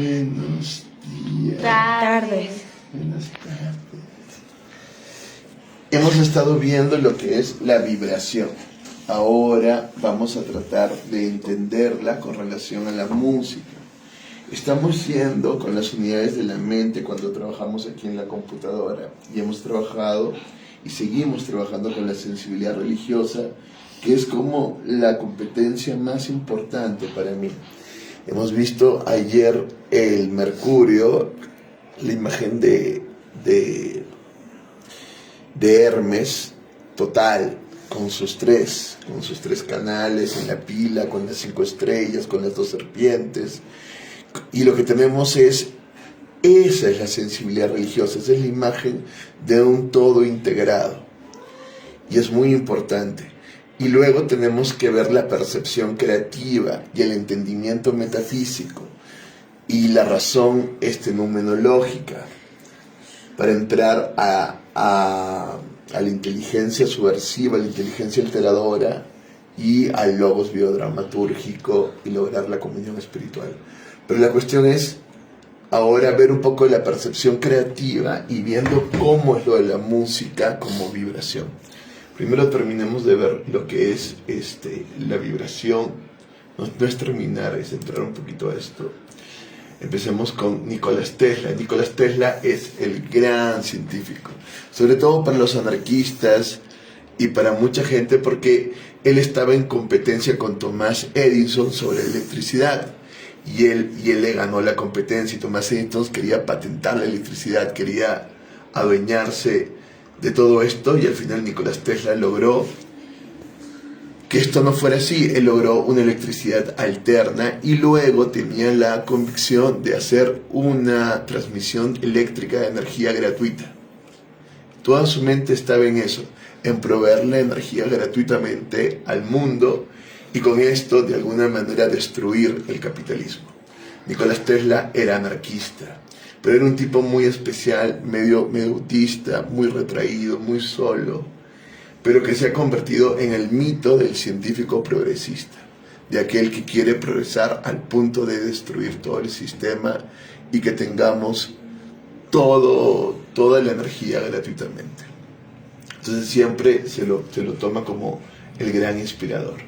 Buenos días. Tardes. Buenas tardes. Hemos estado viendo lo que es la vibración. Ahora vamos a tratar de entenderla con relación a la música. Estamos yendo con las unidades de la mente cuando trabajamos aquí en la computadora y hemos trabajado y seguimos trabajando con la sensibilidad religiosa, que es como la competencia más importante para mí. Hemos visto ayer el Mercurio, la imagen de Hermes total, con sus tres canales en la pila, con las 5 estrellas, con las 2 serpientes. Y lo que tenemos esa es la sensibilidad religiosa, esa es la imagen de un todo integrado. Y es muy importante. Y luego tenemos que ver la percepción creativa y el entendimiento metafísico y la razón numenológica para entrar a la inteligencia subversiva, a la inteligencia alteradora y al logos biodramatúrgico y lograr la comunión espiritual. Pero la cuestión es ahora ver un poco la percepción creativa y viendo cómo es lo de la música como vibración. Primero terminemos de ver lo que es la vibración. No es terminar, es entrar un poquito a esto. Empecemos con Nicolás Tesla. Nicolás Tesla es el gran científico, sobre todo para los anarquistas y para mucha gente, porque él estaba en competencia con Thomas Edison sobre electricidad. Y él le ganó la competencia, y Thomas Edison quería patentar la electricidad, quería adueñarse de todo esto, y al final Nicolás Tesla logró que esto no fuera así. Él logró una electricidad alterna y luego tenía la convicción de hacer una transmisión eléctrica de energía gratuita. Toda su mente estaba en eso, en proveer la energía gratuitamente al mundo y con esto de alguna manera destruir el capitalismo. Nicolás Tesla era anarquista, pero era un tipo muy especial, medio autista, muy retraído, muy solo, pero que se ha convertido en el mito del científico progresista, de aquel que quiere progresar al punto de destruir todo el sistema y que tengamos toda la energía gratuitamente. Entonces siempre se lo toma como el gran inspirador.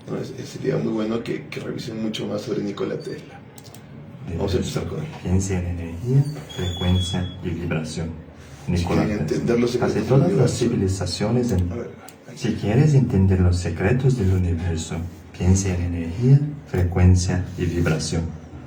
¿No? Sería muy bueno que revisen mucho más sobre Nikola Tesla. Vamos a empezar con él. Piensa en energía, frecuencia y vibración. Nikola Tesla. Casi todas las civilizaciones Si quieres entender los secretos del universo, piensa en energía, frecuencia y vibración.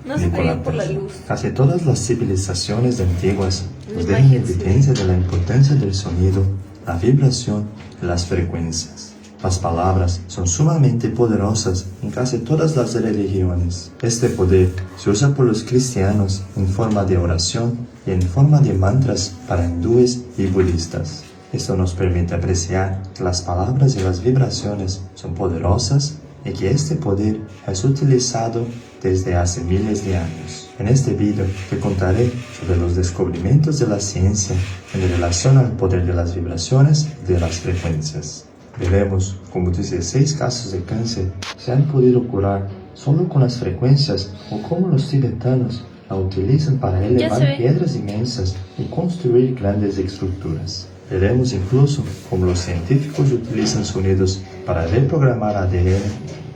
No se peleen por la luz. Casi todas las civilizaciones antiguas nos dejan evidencia de la importancia del sonido, la vibración y las frecuencias. Las palabras son sumamente poderosas en casi todas las religiones. Este poder se usa por los cristianos en forma de oración y en forma de mantras para hindúes y budistas. Esto nos permite apreciar que las palabras y las vibraciones son poderosas y que este poder es utilizado desde hace miles de años. En este video te contaré sobre los descubrimientos de la ciencia en relación al poder de las vibraciones y de las frecuencias. Veremos cómo 16 casos de cáncer se han podido curar solo con las frecuencias o cómo los tibetanos la utilizan para elevar piedras inmensas y construir grandes estructuras. Veremos incluso cómo los científicos utilizan sonidos para reprogramar ADN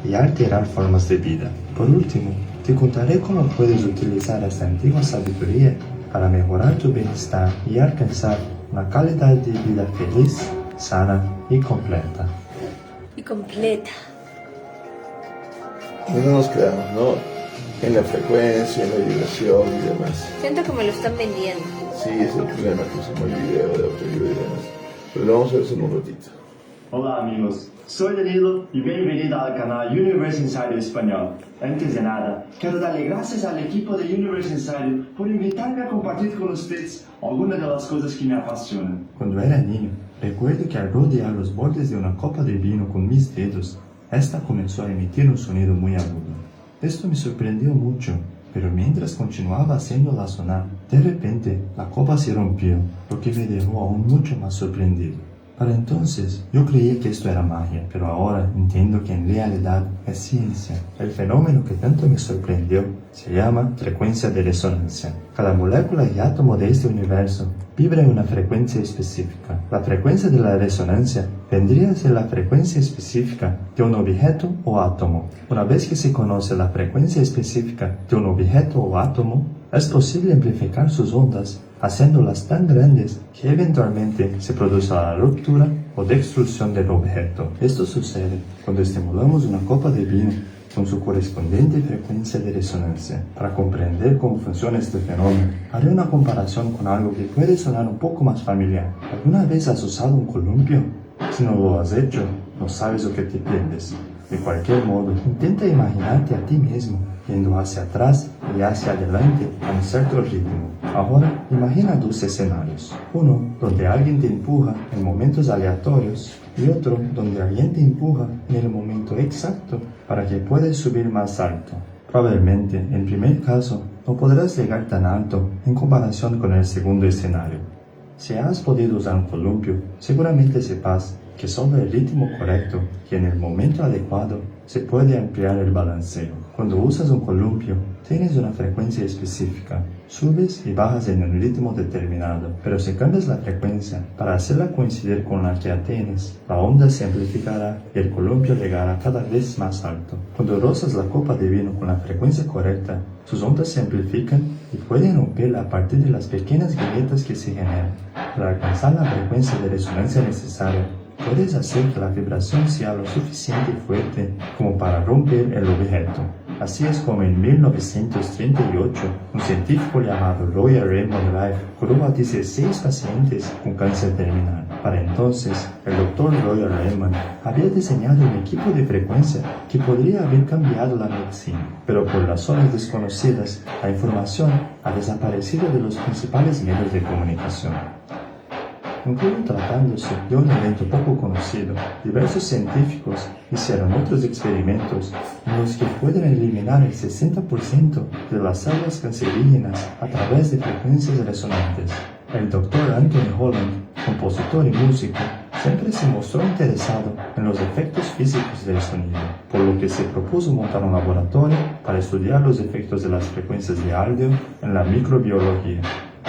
y alterar formas de vida. Por último, te contaré cómo puedes utilizar esta antigua sabiduría para mejorar tu bienestar y alcanzar una calidad de vida feliz, sana y completa. ¿Dónde nos quedamos, no? En la frecuencia, en la vibración y demás. Siento que me lo están vendiendo. Sí, es el problema que usamos el video de autoayuda y demás. Pero lo vamos a ver en un ratito. Hola amigos, soy Danilo y bienvenido al canal Universe Insider Español. Antes de nada, quiero darle gracias al equipo de Universe Insider por invitarme a compartir con ustedes algunas de las cosas que me apasionan. Cuando era niño, recuerdo que al rodear los bordes de una copa de vino con mis dedos, esta comenzó a emitir un sonido muy agudo. Esto me sorprendió mucho, pero mientras continuaba haciéndola sonar, de repente la copa se rompió, lo que me dejó aún mucho más sorprendido. Para entonces, yo creía que esto era magia, pero ahora entiendo que en realidad es ciencia. El fenómeno que tanto me sorprendió se llama frecuencia de resonancia. Cada molécula y átomo de este universo vibra en una frecuencia específica. La frecuencia de la resonancia vendría a ser la frecuencia específica de un objeto o átomo. Una vez que se conoce la frecuencia específica de un objeto o átomo, es posible amplificar sus ondas, haciéndolas tan grandes que eventualmente se produce la ruptura o destrucción del objeto. Esto sucede cuando estimulamos una copa de vino con su correspondiente frecuencia de resonancia. Para comprender cómo funciona este fenómeno, haré una comparación con algo que puede sonar un poco más familiar. ¿Alguna vez has usado un columpio? Si no lo has hecho, no sabes lo que te pierdes. De cualquier modo, intenta imaginarte a ti mismo yendo hacia atrás y hacia adelante a un cierto ritmo. Ahora, imagina dos escenarios. Uno donde alguien te empuja en momentos aleatorios y otro donde alguien te empuja en el momento exacto para que puedas subir más alto. Probablemente, en primer caso, no podrás llegar tan alto en comparación con el segundo escenario. Si has podido usar un columpio, seguramente sepas que solo el ritmo correcto y en el momento adecuado se puede ampliar el balanceo. Cuando usas un columpio, tienes una frecuencia específica. Subes y bajas en un ritmo determinado, pero si cambias la frecuencia para hacerla coincidir con la que ya tienes, la onda se amplificará y el columpio llegará cada vez más alto. Cuando rozas la copa de vino con la frecuencia correcta, sus ondas se amplifican y pueden romperla a partir de las pequeñas grietas que se generan. Para alcanzar la frecuencia de resonancia necesaria, puedes hacer que la vibración sea lo suficiente fuerte como para romper el objeto. Así es como en 1938, un científico llamado Royal Raymond Rife curó a 16 pacientes con cáncer terminal. Para entonces, el Dr. Royal Raymond había diseñado un equipo de frecuencia que podría haber cambiado la medicina, pero por razones desconocidas, la información ha desaparecido de los principales medios de comunicación. Incluso tratándose de un evento poco conocido, diversos científicos hicieron otros experimentos en los que pueden eliminar el 60% de las células cancerígenas a través de frecuencias resonantes. El Dr. Anthony Holland, compositor y músico, siempre se mostró interesado en los efectos físicos del sonido, por lo que se propuso montar un laboratorio para estudiar los efectos de las frecuencias de audio en la microbiología.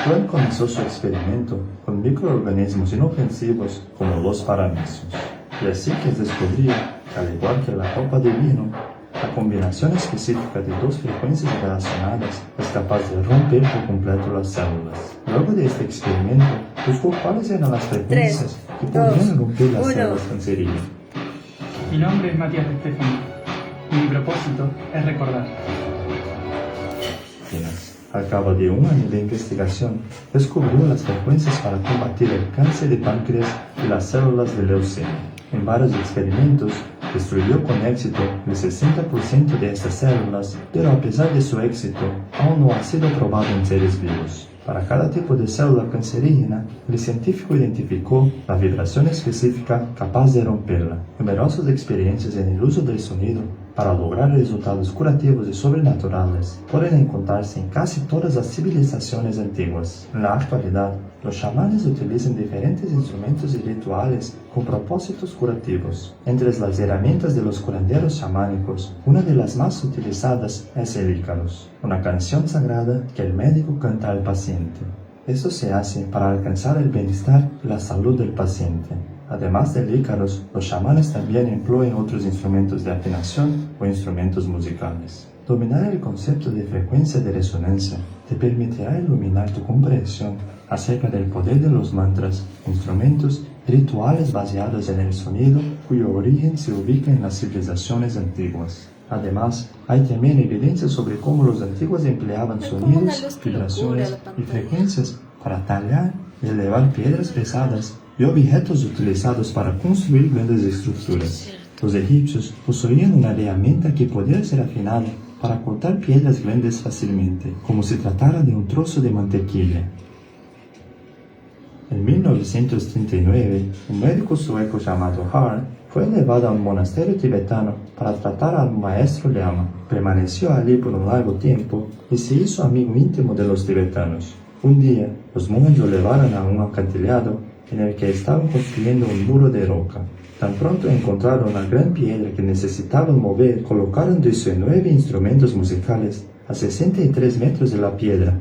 Holland comenzó su experimento con microorganismos inofensivos como los parásitos. Y así que descubrió que, al igual que la copa de vino, la combinación específica de dos frecuencias relacionadas es capaz de romper por completo las células. Luego de este experimento, buscó cuáles eran las frecuencias que podían romper las células cancerígenas. Mi nombre es Matías Estefan y mi propósito es recordar. Al cabo de un año de investigación, descubrió las frecuencias para combatir el cáncer de páncreas y las células de leucemia. En varios experimentos, destruyó con éxito el 60% de estas células, pero a pesar de su éxito, aún no ha sido probado en seres vivos. Para cada tipo de célula cancerígena, el científico identificó la vibración específica capaz de romperla. Numerosas experiencias en el uso del sonido para lograr resultados curativos y sobrenaturales pueden encontrarse en casi todas las civilizaciones antiguas. En la actualidad, los chamanes utilizan diferentes instrumentos y rituales con propósitos curativos. Entre las herramientas de los curanderos chamánicos, una de las más utilizadas es el ícaros, una canción sagrada que el médico canta al paciente. Esto se hace para alcanzar el bienestar y la salud del paciente. Además del ícaros, los chamanes también emplean otros instrumentos de afinación o instrumentos musicales. Dominar el concepto de frecuencia de resonancia te permitirá iluminar tu comprensión acerca del poder de los mantras, instrumentos y rituales basados en el sonido cuyo origen se ubica en las civilizaciones antiguas. Además, hay también evidencia sobre cómo los antiguos empleaban sonidos, vibraciones y frecuencias para tallar y elevar piedras pesadas y objetos utilizados para construir grandes estructuras. Los egipcios poseían una herramienta que podía ser afinada para cortar piedras grandes fácilmente, como si tratara de un trozo de mantequilla. En 1939, un médico sueco llamado Hart fue llevado a un monasterio tibetano para tratar a un maestro lama. Permaneció allí por un largo tiempo y se hizo amigo íntimo de los tibetanos. Un día, los monjes lo llevaron a un acantilado en el que estaban construyendo un muro de roca. Tan pronto encontraron una gran piedra que necesitaban mover, colocaron 19 instrumentos musicales a 63 metros de la piedra.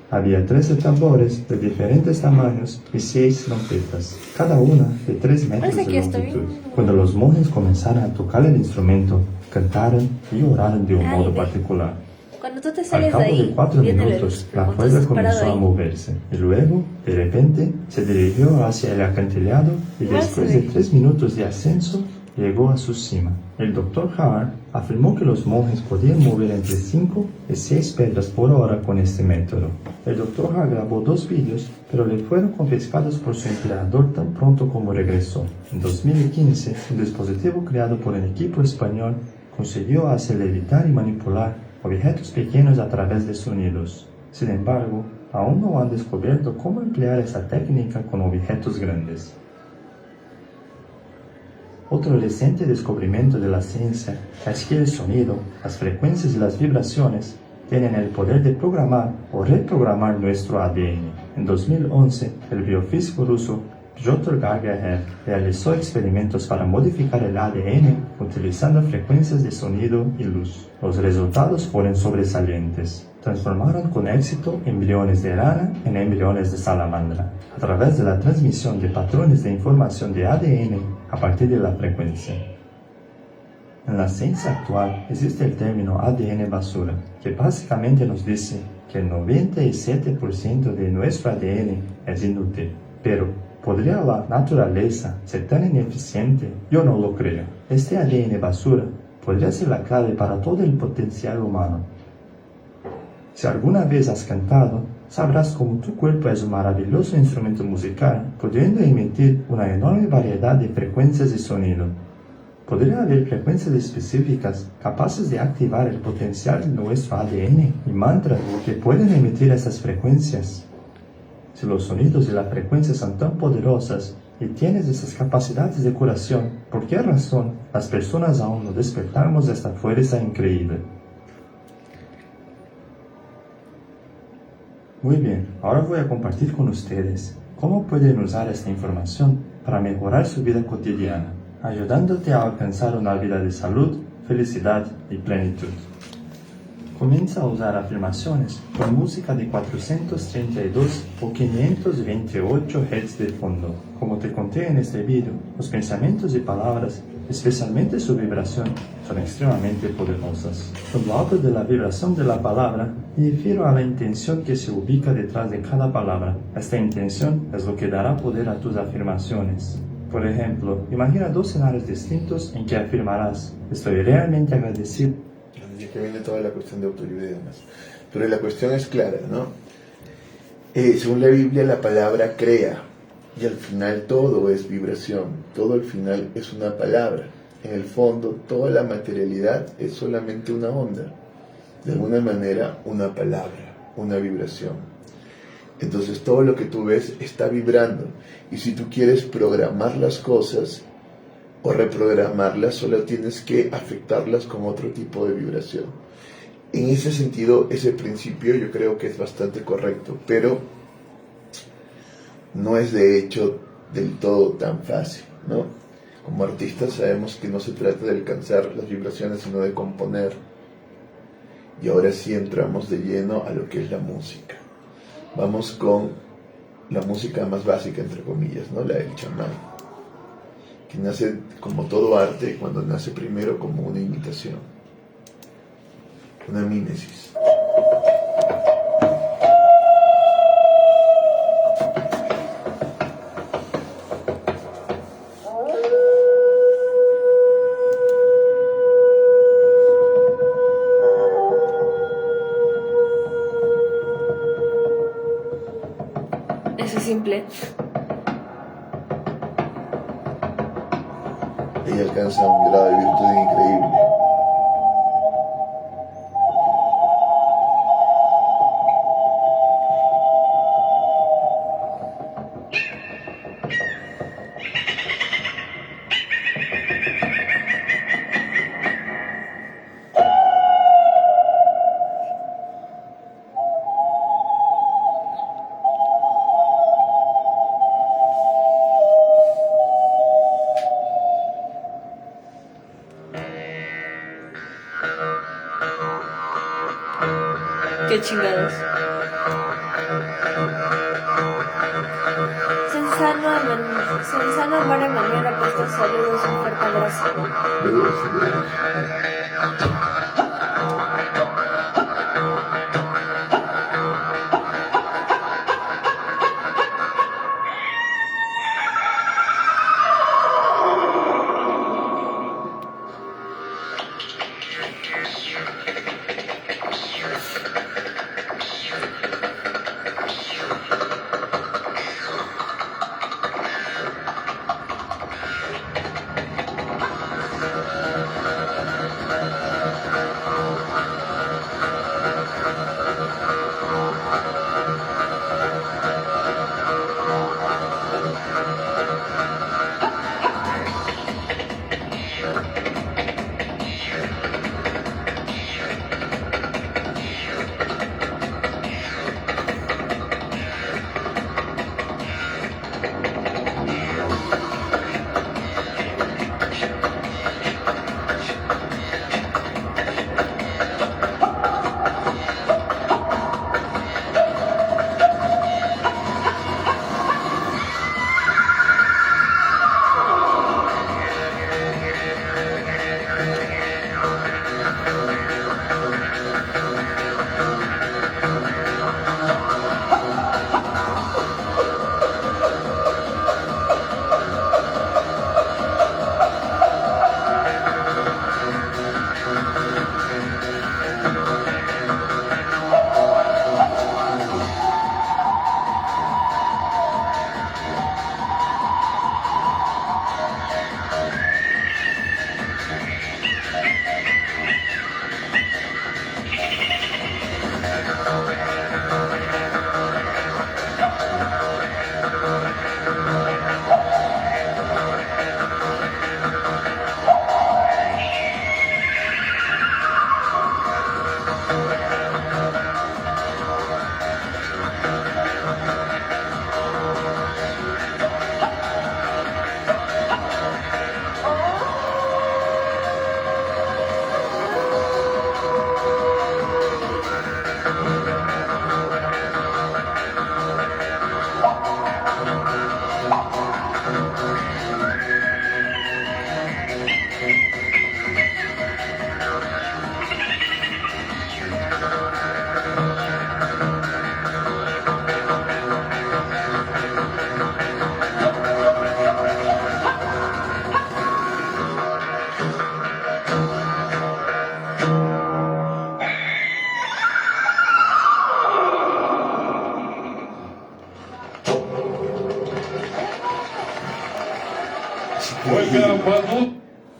Había 13 tambores de diferentes tamaños y 6 trompetas, cada una de 3 metros Parece de que estoy longitud. viendo. Cuando los monjes comenzaron a tocar el instrumento, cantaron y oraron de un Ay, modo ve. particular. Cuando tú te Al sales de cabo de ahí, 4 viene la minutos, luz. la Cuando tú cuerda estás parado comenzó a ahí, moverse y luego, de repente, se dirigió hacia el acantilado y Igual después se de ve. 3 minutos de ascenso, llegó a su cima. El Dr. Hart afirmó que los monjes podían mover entre 5 y 6 piedras por hora con este método. El Dr. Hart grabó 2 vídeos, pero le fueron confiscados por su empleador tan pronto como regresó. En 2015, un dispositivo creado por el equipo español consiguió hacer levitar y manipular objetos pequeños a través de sonidos. Sin embargo, aún no han descubierto cómo emplear esta técnica con objetos grandes. Otro reciente descubrimiento de la ciencia es que el sonido, las frecuencias y las vibraciones tienen el poder de programar o reprogramar nuestro ADN. En 2011, el biofísico ruso Piotr Gagarin realizó experimentos para modificar el ADN utilizando frecuencias de sonido y luz. Los resultados fueron sobresalientes. Transformaron con éxito embriones de rana en embriones de salamandra, a través de la transmisión de patrones de información de ADN a partir de la frecuencia. En la ciencia actual existe el término ADN basura, que básicamente nos dice que el 97% de nuestro ADN es inútil. Pero, ¿podría la naturaleza ser tan ineficiente? Yo no lo creo. Este ADN basura podría ser la clave para todo el potencial humano. Si alguna vez has cantado, sabrás cómo tu cuerpo es un maravilloso instrumento musical, pudiendo emitir una enorme variedad de frecuencias de sonido. ¿Podría haber frecuencias específicas capaces de activar el potencial de nuestro ADN y mantras que pueden emitir esas frecuencias? Si los sonidos y las frecuencias son tan poderosas y tienes esas capacidades de curación, ¿por qué razón las personas aún no despertamos de esta fuerza increíble? Muy bien, ahora voy a compartir con ustedes cómo pueden usar esta información para mejorar su vida cotidiana, ayudándote a alcanzar una vida de salud, felicidad y plenitud. Comienza a usar afirmaciones con música de 432 o 528 Hz de fondo. Como te conté en este video, los pensamientos y palabras, especialmente su vibración, son extremadamente poderosas. Cuando hablo de la vibración de la palabra, me refiero a la intención que se ubica detrás de cada palabra. Esta intención es lo que dará poder a tus afirmaciones. Por ejemplo, imagina 2 escenarios distintos en que afirmarás: estoy realmente agradecido. Y que viene toda la cuestión de autoayuda y demás. Pero la cuestión es clara, ¿no? Según la Biblia, la palabra crea, y al final todo es vibración, todo al final es una palabra. En el fondo, toda la materialidad es solamente una onda, de alguna manera una palabra, una vibración. Entonces todo lo que tú ves está vibrando, y si tú quieres programar las cosas o reprogramarlas, solo tienes que afectarlas con otro tipo de vibración. En ese sentido, ese principio yo creo que es bastante correcto, pero no es de hecho del todo tan fácil, ¿no? Como artistas sabemos que no se trata de alcanzar las vibraciones, sino de componer. Y ahora sí entramos de lleno a lo que es la música. Vamos con la música más básica, entre comillas, ¿no? La del chamán, que nace como todo arte, cuando nace primero como una imitación, una mímesis. Eso es simple. Ella alcanza un grado de virtud increíble. Qué chingados. Sensano María Manuel ha puesto saludos en fuerte abrazo.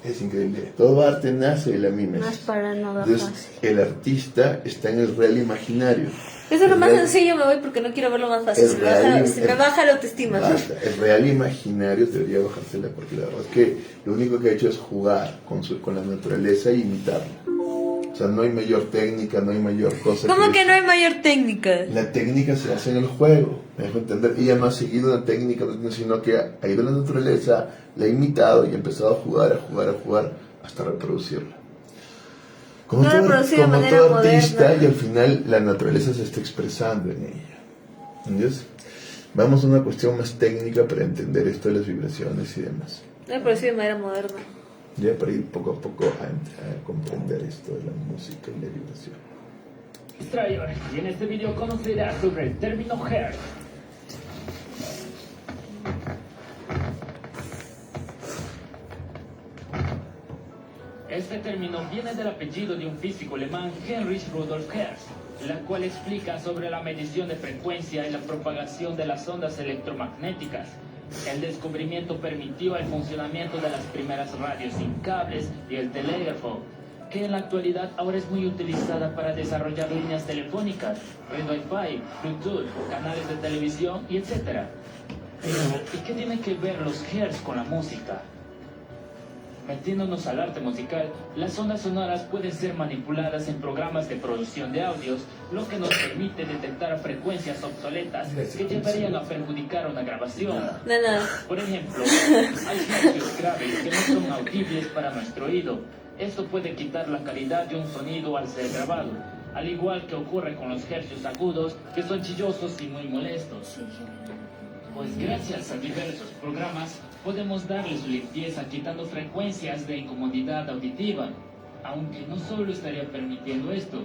Es increíble. Todo arte nace de la mímesis. No es para nada Entonces, fácil. el artista está en el real imaginario. Eso es lo El más real- sencillo, me voy porque no quiero verlo más fácil. el Se real- me baja la autoestima. Basta. El real imaginario debería bajársela, porque la verdad es que lo único que ha hecho es jugar con la naturaleza e imitarla. O sea, no hay mayor técnica, no hay mayor cosa. ¿Cómo que no hay mayor técnica? La técnica se hace en el juego, me dejo entender. Ella no ha seguido una técnica, sino que ha ido a la naturaleza, la ha imitado y ha empezado a jugar hasta reproducirla. Como No todo, reproducir de como manera todo artista, moderna. y al final la naturaleza se está expresando en ella. ¿Entiendes? Vamos a una cuestión más técnica para entender esto de las vibraciones y demás. No he producido de manera moderna. Ya para ir poco a poco a comprender esto de la música y la vibración. Strayer, y en este video conocerás sobre el término Hertz. Este término viene del apellido de un físico alemán, Heinrich Rudolf Hertz, la cual explica sobre la medición de frecuencia y la propagación de las ondas electromagnéticas. El descubrimiento permitió el funcionamiento de las primeras radios sin cables y el telégrafo, que en la actualidad ahora es muy utilizada para desarrollar líneas telefónicas, red Wi-Fi, Bluetooth, canales de televisión y etc. Pero, ¿y qué tienen que ver los hertz con la música? Metiéndonos al arte musical, las ondas sonoras pueden ser manipuladas en programas de producción de audios, lo que nos permite detectar frecuencias obsoletas que llevarían a perjudicar una grabación. De nada. Por ejemplo, hay hercios graves que no son audibles para nuestro oído. Esto puede quitar la calidad de un sonido al ser grabado. al igual que ocurre con los hercios agudos, que son chillosos y muy molestos. Pues gracias a diversos programas podemos darle su limpieza quitando frecuencias de incomodidad auditiva, aunque no solo estaría permitiendo esto,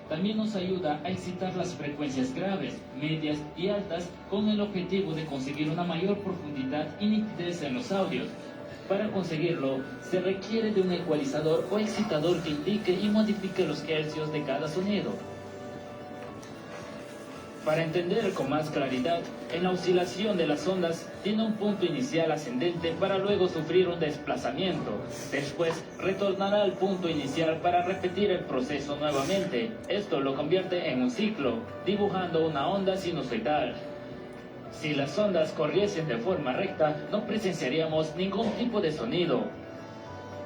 también nos ayuda a excitar las frecuencias graves, medias y altas con el objetivo de conseguir una mayor profundidad y nitidez en los audios. Para conseguirlo, se requiere de un ecualizador o excitador que indique y modifique los hercios de cada sonido. Para entender con más claridad, en la oscilación de las ondas tiene un punto inicial ascendente para luego sufrir un desplazamiento. Después retornará al punto inicial para repetir el proceso nuevamente. Esto lo convierte en un ciclo, dibujando una onda sinusoidal. Si las ondas corriesen de forma recta, no presenciaríamos ningún tipo de sonido.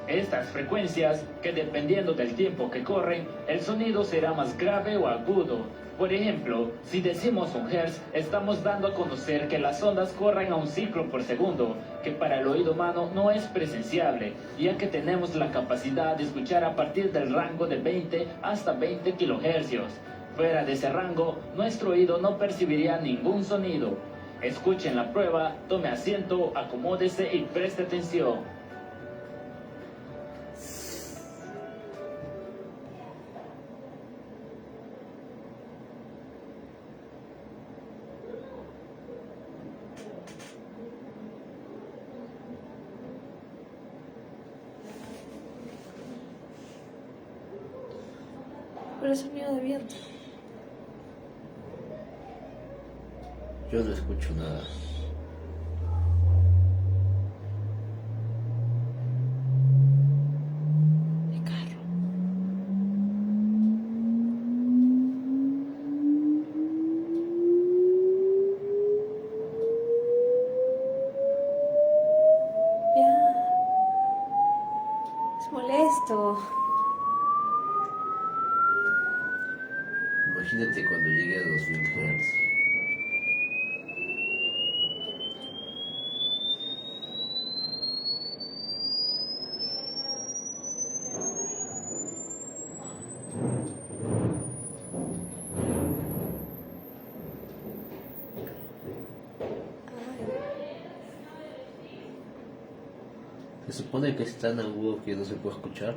Estas frecuencias, que dependiendo del tiempo que corren, el sonido será más grave o agudo. Por ejemplo, si decimos 1 Hz, estamos dando a conocer que las ondas corren a un ciclo por segundo, que para el oído humano no es presenciable, ya que tenemos la capacidad de escuchar a partir del rango de 20 hasta 20 kHz. Fuera de ese rango, nuestro oído no percibiría ningún sonido. Escuchen la prueba, tome asiento, acomódese y preste atención. Pero el sonido de viento. Yo no escucho nada. De carro. Ya. Es molesto. Imagínate cuando llegue a 2000 Hz. Se supone que es tan agudo que no se puede escuchar.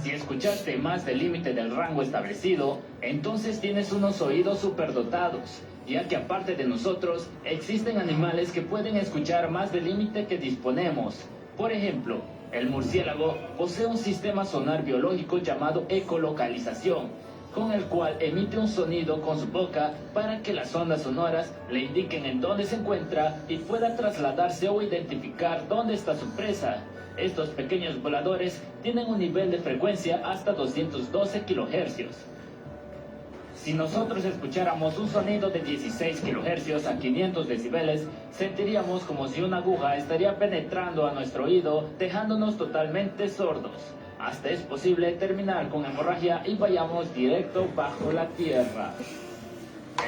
Si escuchaste más del límite del rango establecido, entonces tienes unos oídos superdotados, ya que aparte de nosotros, existen animales que pueden escuchar más del límite que disponemos. Por ejemplo, el murciélago posee un sistema sonar biológico llamado ecolocalización, con el cual emite un sonido con su boca para que las ondas sonoras le indiquen en dónde se encuentra y pueda trasladarse o identificar dónde está su presa. Estos pequeños voladores tienen un nivel de frecuencia hasta 212 kHz. Si nosotros escucháramos un sonido de 16 kHz a 500 decibeles, sentiríamos como si una aguja estaría penetrando a nuestro oído, dejándonos totalmente sordos. Hasta es posible terminar con hemorragia y vayamos directo bajo la tierra.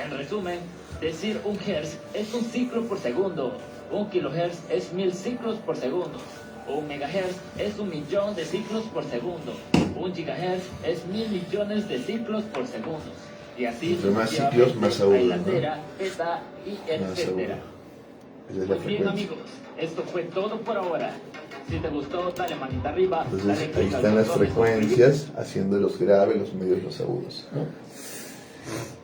En resumen, decir 1 Hz es un ciclo por segundo, 1 kHz es 1000 ciclos por segundo, 1 MHz es 1.000.000 de ciclos por segundo, 1 GHz es 1.000 millones de ciclos por segundo. Y así entre más ciclos, más agudo, hilandera, ¿no? beta y Más etcétera. Esa es la Pues bien, frecuencia. amigos, esto fue todo por ahora. Si te gustó, dale manita arriba. Entonces dale ahí click al están las botón de frecuencias, haciendo los graves, los medios y los agudos, ¿no?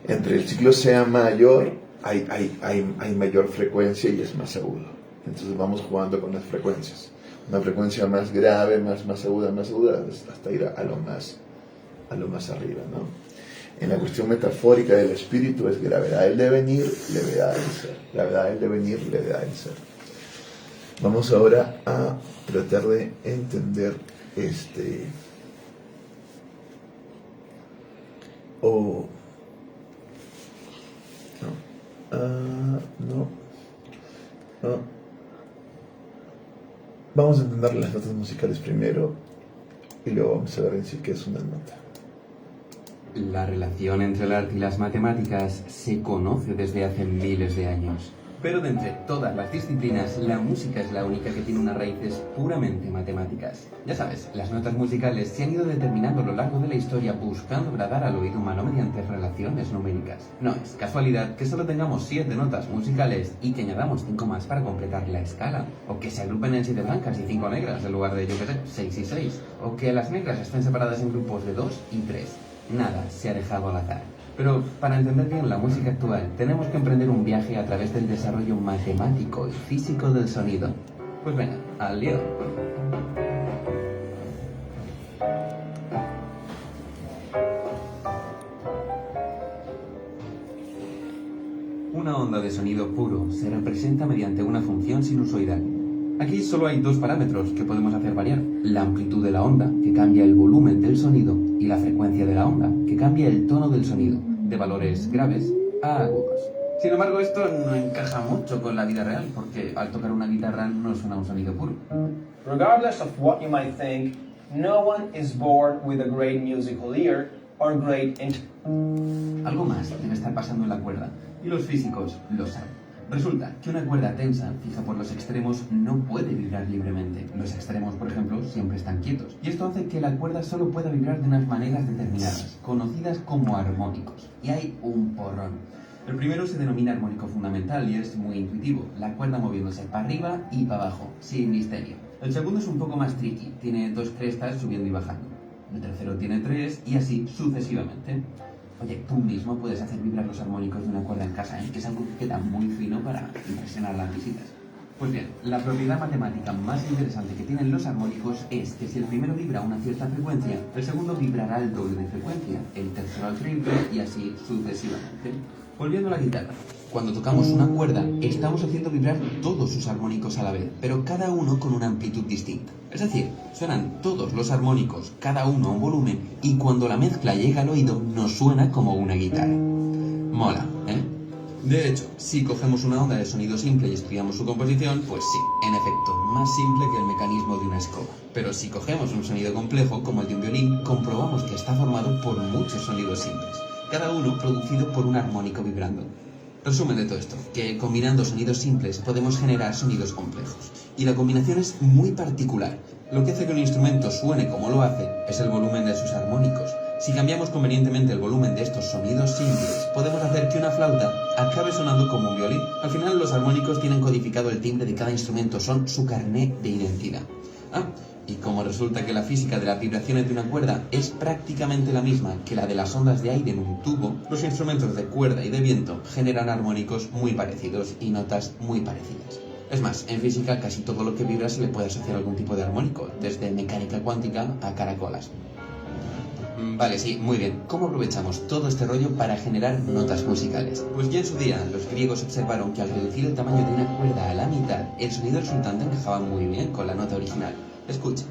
Entre el ciclo sea mayor, hay mayor frecuencia y es más agudo. Entonces vamos jugando con las frecuencias. Una frecuencia más grave, más aguda, hasta ir a lo más arriba, ¿no? En la cuestión metafórica del espíritu es gravedad del devenir, levedad del ser. Gravedad del devenir, levedad del ser. Vamos ahora a tratar de entender Vamos a entender las notas musicales primero y luego vamos a ver en sí qué es una nota. La relación entre el arte y las matemáticas se conoce desde hace miles de años. Pero de entre todas las disciplinas, la música es la única que tiene unas raíces puramente matemáticas. Ya sabes, las notas musicales se han ido determinando a lo largo de la historia buscando agradar al oído humano mediante relaciones numéricas. No es casualidad que solo tengamos 7 notas musicales y que añadamos 5 más para completar la escala, o que se agrupen en 7 blancas y 5 negras en lugar de, yo que sé, 6 y 6, o que las negras estén separadas en grupos de 2 y 3. Nada se ha dejado al azar. Pero para entender bien la música actual, tenemos que emprender un viaje a través del desarrollo matemático y físico del sonido. Pues venga, al lío. Una onda de sonido puro se representa mediante una función sinusoidal. Aquí solo hay 2 parámetros que podemos hacer variar: la amplitud de la onda, que cambia el volumen del sonido, y la frecuencia de la onda, que cambia el tono del sonido, de valores graves a agudos. Sin embargo, esto no encaja mucho con la vida real, porque al tocar una guitarra no suena un sonido puro. Regardless of what you might think, no one is born with a great musical ear or great Algo más debe estar pasando en la cuerda, y los físicos lo saben. Resulta que una cuerda tensa, fija por los extremos, no puede vibrar libremente. Los extremos, por ejemplo, siempre están quietos. Y esto hace que la cuerda solo pueda vibrar de unas maneras determinadas, conocidas como armónicos. Y hay un porrón. El primero se denomina armónico fundamental y es muy intuitivo, la cuerda moviéndose para arriba y para abajo, sin misterio. El segundo es un poco más tricky, tiene 2 crestas subiendo y bajando. El tercero tiene 3 y así sucesivamente. Oye, tú mismo puedes hacer vibrar los armónicos de una cuerda en casa, que es algo que queda muy fino para impresionar a las visitas. Pues bien, la propiedad matemática más interesante que tienen los armónicos es que si el primero vibra a una cierta frecuencia, el segundo vibrará al doble de frecuencia, el tercero al triple y así sucesivamente. Volviendo a la guitarra. Cuando tocamos una cuerda, estamos haciendo vibrar todos sus armónicos a la vez, pero cada uno con una amplitud distinta. Es decir, suenan todos los armónicos, cada uno a un volumen, y cuando la mezcla llega al oído, nos suena como una guitarra. Mola, ¿eh? De hecho, si cogemos una onda de sonido simple y estudiamos su composición, pues sí, en efecto, más simple que el mecanismo de una escoba. Pero si cogemos un sonido complejo, como el de un violín, comprobamos que está formado por muchos sonidos simples, cada uno producido por un armónico vibrando. Resumen de todo esto, que combinando sonidos simples podemos generar sonidos complejos. Y la combinación es muy particular. Lo que hace que un instrumento suene como lo hace es el volumen de sus armónicos. Si cambiamos convenientemente el volumen de estos sonidos simples, podemos hacer que una flauta acabe sonando como un violín. Al final los armónicos tienen codificado el timbre de cada instrumento, son su carnet de identidad. Y como resulta que la física de las vibraciones de una cuerda es prácticamente la misma que la de las ondas de aire en un tubo, los instrumentos de cuerda y de viento generan armónicos muy parecidos y notas muy parecidas. Es más, en física casi todo lo que vibra se le puede asociar a algún tipo de armónico, desde mecánica cuántica a caracolas. Vale, sí, muy bien. ¿Cómo aprovechamos todo este rollo para generar notas musicales? Pues ya en su día los griegos observaron que al reducir el tamaño de una cuerda a la mitad, el sonido resultante encajaba muy bien con la nota original. Escucha.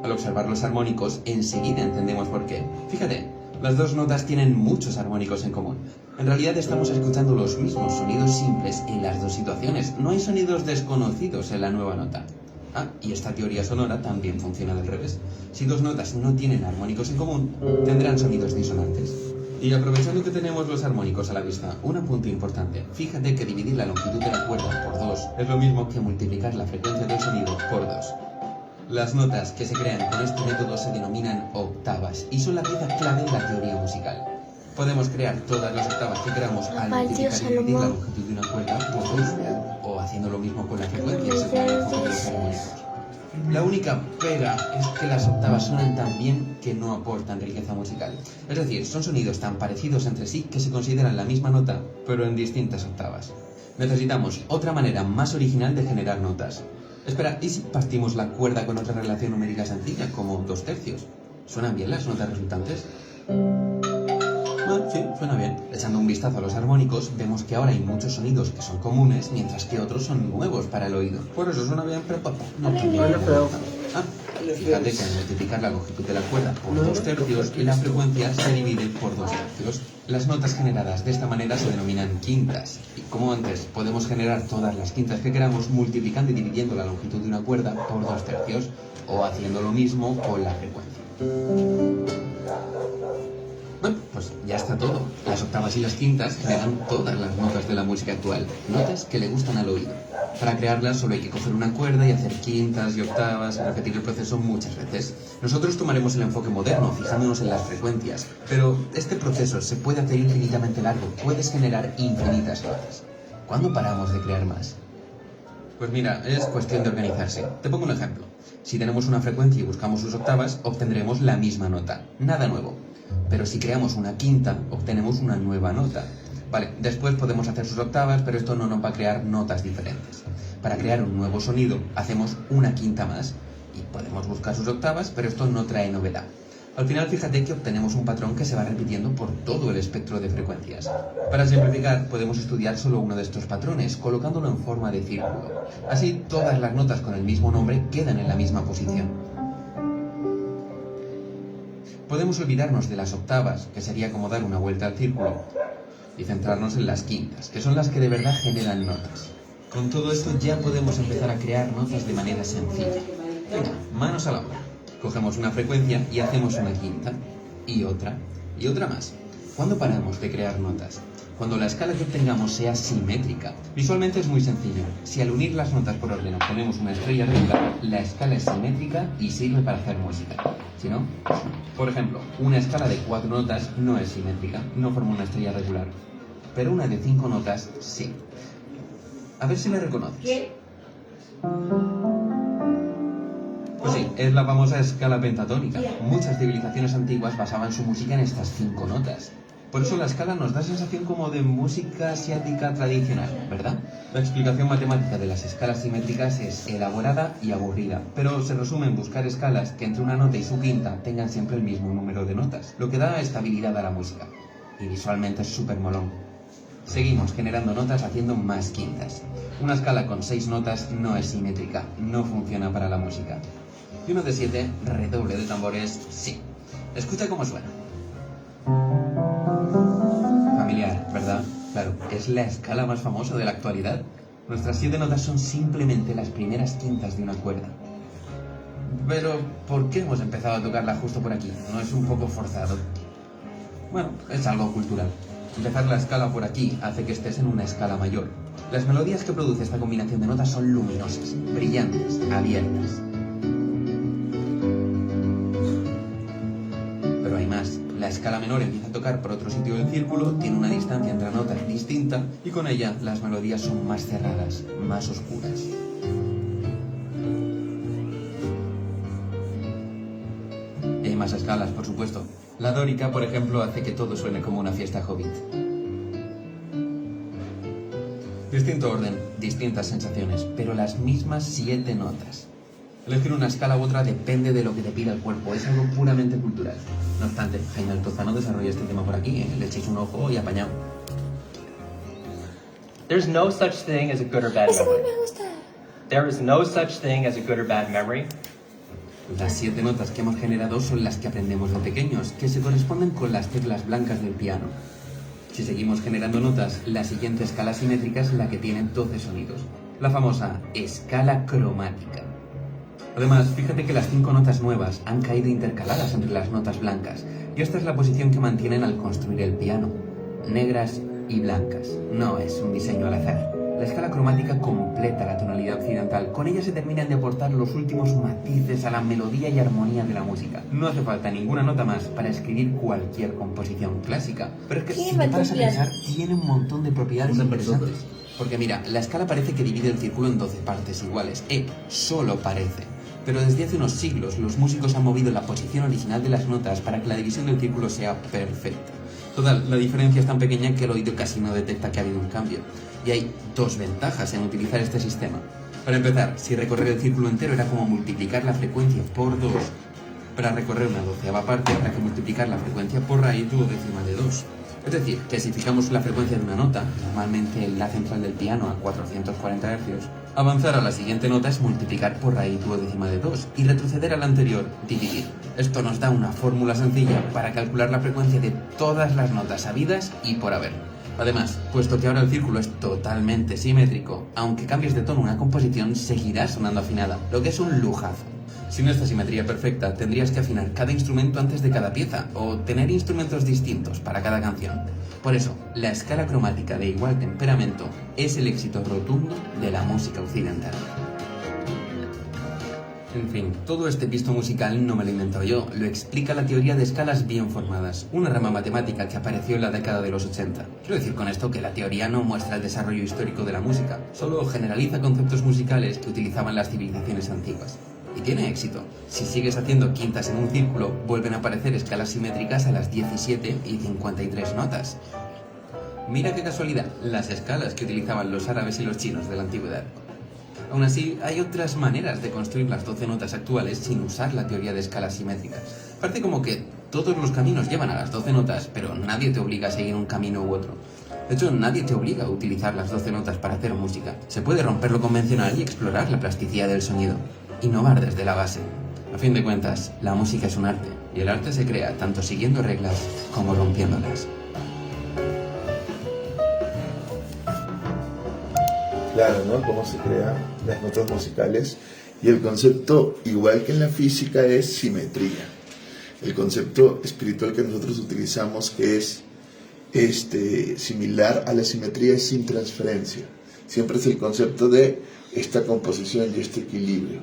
Al observar los armónicos, enseguida entendemos por qué. Fíjate, las 2 notas tienen muchos armónicos en común. En realidad estamos escuchando los mismos sonidos simples en las 2 situaciones. No hay sonidos desconocidos en la nueva nota. Y esta teoría sonora también funciona del revés. Si 2 notas no tienen armónicos en común, tendrán sonidos disonantes. Y aprovechando que tenemos los armónicos a la vista, un apunte importante. Fíjate que dividir la longitud de la cuerda por 2 es lo mismo que multiplicar la frecuencia del sonido por 2. Las notas que se crean con este método se denominan octavas y son la pieza clave de la teoría musical. Podemos crear todas las octavas que queramos al multiplicar y dividir la longitud de una cuerda por 2, o haciendo lo mismo con la frecuencia según el enfoque de los armónicos. La única pega es que las octavas suenan tan bien que no aportan riqueza musical. Es decir, son sonidos tan parecidos entre sí que se consideran la misma nota, pero en distintas octavas. Necesitamos otra manera más original de generar notas. Espera, ¿y si partimos la cuerda con otra relación numérica sencilla, como 2/3? ¿Suenan bien las notas resultantes? Sí, suena bien. Echando un vistazo a los armónicos, vemos que ahora hay muchos sonidos que son comunes, mientras que otros son nuevos para el oído. Por eso suena bien, pero no cambia. Fíjate que al multiplicar la longitud de la cuerda por 2/3, la frecuencia se divide por 2/3. Las notas generadas de esta manera se denominan quintas. Y como antes, podemos generar todas las quintas que queramos multiplicando y dividiendo la longitud de una cuerda por 2/3, o haciendo lo mismo con la frecuencia. Bueno, pues ya está todo. Las octavas y las quintas generan todas las notas de la música actual, notas que le gustan al oído. Para crearlas solo hay que coger una cuerda y hacer quintas y octavas y repetir el proceso muchas veces. Nosotros tomaremos el enfoque moderno, fijándonos en las frecuencias, pero este proceso se puede hacer infinitamente largo, puedes generar infinitas notas. ¿Cuándo paramos de crear más? Pues mira, es cuestión de organizarse. Te pongo un ejemplo. Si tenemos una frecuencia y buscamos sus octavas, obtendremos la misma nota, nada nuevo. Pero si creamos una quinta, obtenemos una nueva nota. Vale, después podemos hacer sus octavas, pero esto no nos va a crear notas diferentes. Para crear un nuevo sonido, hacemos una quinta más. Y podemos buscar sus octavas, pero esto no trae novedad. Al final, fíjate que obtenemos un patrón que se va repitiendo por todo el espectro de frecuencias. Para simplificar, podemos estudiar solo uno de estos patrones, colocándolo en forma de círculo. Así, todas las notas con el mismo nombre quedan en la misma posición. Podemos olvidarnos de las octavas, que sería como dar una vuelta al círculo, y centrarnos en las quintas, que son las que de verdad generan notas. Con todo esto ya podemos empezar a crear notas de manera sencilla. Venga, manos a la obra. Cogemos una frecuencia y hacemos una quinta, y otra más. ¿Cuándo paramos de crear notas? Cuando la escala que obtengamos sea simétrica. Visualmente es muy sencillo. Si al unir las notas por orden obtenemos una estrella regular, la escala es simétrica y sirve para hacer música. Si no, por ejemplo, una escala de 4 notas no es simétrica, no forma una estrella regular. Pero una de 5 notas sí. A ver si la reconoces. ¿Qué? Pues sí, es la famosa escala pentatónica. Muchas civilizaciones antiguas basaban su música en estas 5 notas. Por eso la escala nos da sensación como de música asiática tradicional, ¿verdad? La explicación matemática de las escalas simétricas es elaborada y aburrida, pero se resume en buscar escalas que entre una nota y su quinta tengan siempre el mismo número de notas, lo que da estabilidad a la música. Y visualmente es súper molón. Seguimos generando notas haciendo más quintas. Una escala con 6 notas no es simétrica, no funciona para la música. Y uno de 7, redoble de tambores, sí. Escucha cómo suena. Familiar, ¿verdad? Claro, es la escala más famosa de la actualidad. Nuestras 7 notas son simplemente las primeras quintas de una cuerda. Pero, ¿por qué hemos empezado a tocarla justo por aquí? ¿No es un poco forzado? Bueno, es algo cultural. Empezar la escala por aquí hace que estés en una escala mayor. Las melodías que produce esta combinación de notas son luminosas, brillantes, abiertas. Pero hay más. La escala menor empieza a tocar por otro sitio del círculo, tiene una distancia entre notas distinta y con ella las melodías son más cerradas, más oscuras. Y hay más escalas, por supuesto. La dórica, por ejemplo, hace que todo suene como una fiesta hobbit. Distinto orden, distintas sensaciones, pero las mismas 7 notas. Elegir una escala u otra depende de lo que te pida el cuerpo, es algo puramente cultural. No obstante, Jaime Altozano desarrolla este tema por aquí, le echéis un ojo y apañado. There's no such thing as a good or bad Ese memory. me gusta. There is no such thing as a good or bad memory. Las 7 notas que hemos generado son las que aprendemos de pequeños, que se corresponden con las teclas blancas del piano. Si seguimos generando notas, la siguiente escala simétrica es la que tiene 12 sonidos, la famosa escala cromática. Además, fíjate que las 5 notas nuevas han caído intercaladas entre las notas blancas, y esta es la posición que mantienen al construir el piano. Negras y blancas. No es un diseño al azar. La escala cromática completa la tonalidad occidental. Con ella se terminan de aportar los últimos matices a la melodía y armonía de la música. No hace falta ninguna nota más para escribir cualquier composición clásica. Pero es que si te paras a pensar, tiene un montón de propiedades interesantes. Porque mira, la escala parece que divide el círculo en 12 partes iguales. Solo parece. Pero desde hace unos siglos los músicos han movido la posición original de las notas para que la división del círculo sea perfecta. Total, la diferencia es tan pequeña que el oído casi no detecta que ha habido un cambio. Y hay 2 ventajas en utilizar este sistema. Para empezar, si recorrer el círculo entero era como multiplicar la frecuencia por 2. Para recorrer una 12ª parte habrá que multiplicar la frecuencia por raíz duodécima de 2. Es decir, que si fijamos la frecuencia de una nota, normalmente en la central del piano a 440 Hz, avanzar a la siguiente nota es multiplicar por raíz duodécima de 2 y retroceder a la anterior, dividir. Esto nos da una fórmula sencilla para calcular la frecuencia de todas las notas habidas y por haber. Además, puesto que ahora el círculo es totalmente simétrico, aunque cambies de tono una composición seguirá sonando afinada, lo que es un lujazo. Sin esta simetría perfecta, tendrías que afinar cada instrumento antes de cada pieza, o tener instrumentos distintos para cada canción. Por eso, la escala cromática de igual temperamento es el éxito rotundo de la música occidental. En fin, todo este pisto musical no me lo he inventado yo, lo explica la teoría de escalas bien formadas, una rama matemática que apareció en la década de los 80. Quiero decir con esto que la teoría no muestra el desarrollo histórico de la música, solo generaliza conceptos musicales que utilizaban las civilizaciones antiguas. Y tiene éxito. Si sigues haciendo quintas en un círculo, vuelven a aparecer escalas simétricas a las 17 y 53 notas. Mira qué casualidad, las escalas que utilizaban los árabes y los chinos de la antigüedad. Aún así, hay otras maneras de construir las 12 notas actuales sin usar la teoría de escalas simétricas. Parece como que todos los caminos llevan a las 12 notas, pero nadie te obliga a seguir un camino u otro. De hecho, nadie te obliga a utilizar las 12 notas para hacer música. Se puede romper lo convencional y explorar la plasticidad del sonido. Innovar desde la base. A fin de cuentas, la música es un arte, y el arte se crea tanto siguiendo reglas como rompiéndolas. Claro, ¿no? Cómo se crean las notas musicales. Y el concepto, igual que en la física, es simetría. El concepto espiritual que nosotros utilizamos, que es similar a la simetría, es sin transferencia. Siempre es el concepto de esta composición y este equilibrio,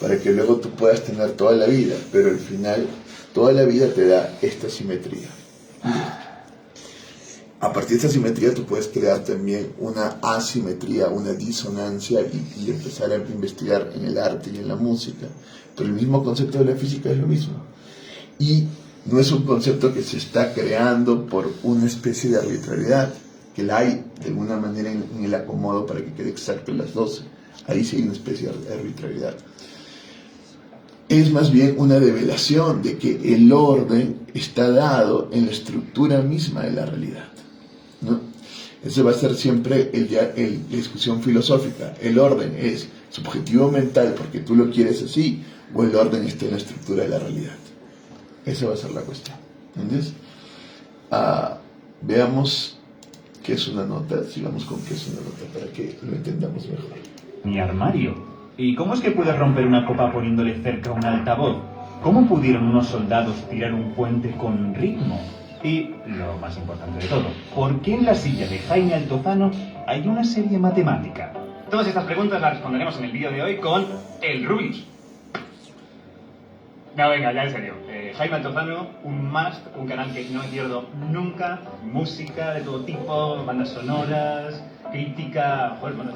para que luego tú puedas tener toda la vida, pero al final toda la vida te da esta simetría. A partir de esta simetría tú puedes crear también una asimetría, una disonancia y empezar a investigar en el arte y en la música. Pero el mismo concepto de la física es lo mismo. Y no es un concepto que se está creando por una especie de arbitrariedad, que la hay de alguna manera en el acomodo para que quede exacto en las 12. Ahí sí hay una especie de arbitrariedad. Es más bien una revelación de que el orden está dado en la estructura misma de la realidad, ¿no? Ese va a ser siempre la discusión filosófica. El orden es subjetivo mental porque tú lo quieres así, o el orden está en la estructura de la realidad. Esa va a ser la cuestión. ¿Entiendes? Veamos qué es una nota, sigamos con qué es una nota para que lo entendamos mejor. Mi armario. ¿Y cómo es que puedes romper una copa poniéndole cerca un altavoz? ¿Cómo pudieron unos soldados tirar un puente con ritmo? Y, lo más importante de todo, ¿por qué en la silla de Jaime Altozano hay una serie matemática? Todas estas preguntas las responderemos en el vídeo de hoy con el Rubius. No, venga, ya en serio. Jaime Altozano, un must, un canal que no me pierdo nunca. Música de todo tipo, bandas sonoras, crítica... Joder, bueno,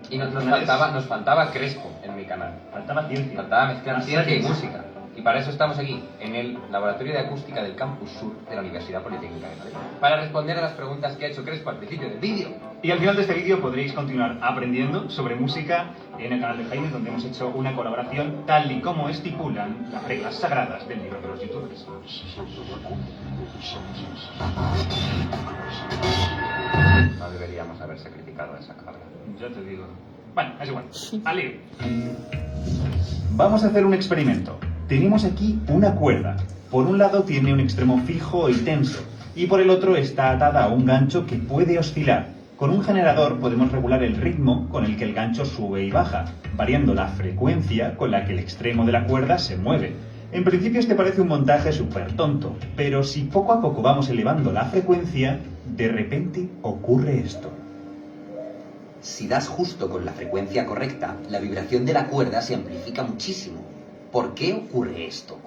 y nos faltaba Crespo en mi canal. Faltaba ciencia. Faltaba mezclar ciencia y música. Y para eso estamos aquí, en el Laboratorio de Acústica del Campus Sur de la Universidad Politécnica de Madrid, para responder a las preguntas que ha hecho Crespo al principio del vídeo. Y al final de este vídeo podréis continuar aprendiendo sobre música en el canal de Jaime, donde hemos hecho una colaboración tal y como estipulan las reglas sagradas del libro de los youtubers. No deberíamos haber sacrificado esa carga. Ya te digo. Bueno, es igual. Al lío. Vamos a hacer un experimento. Tenemos aquí una cuerda. Por un lado tiene un extremo fijo y tenso, y por el otro está atada a un gancho que puede oscilar. Con un generador podemos regular el ritmo con el que el gancho sube y baja, variando la frecuencia con la que el extremo de la cuerda se mueve. En principio este parece un montaje súper tonto, pero si poco a poco vamos elevando la frecuencia, de repente ocurre esto. Si das justo con la frecuencia correcta, la vibración de la cuerda se amplifica muchísimo. ¿Por qué ocurre esto?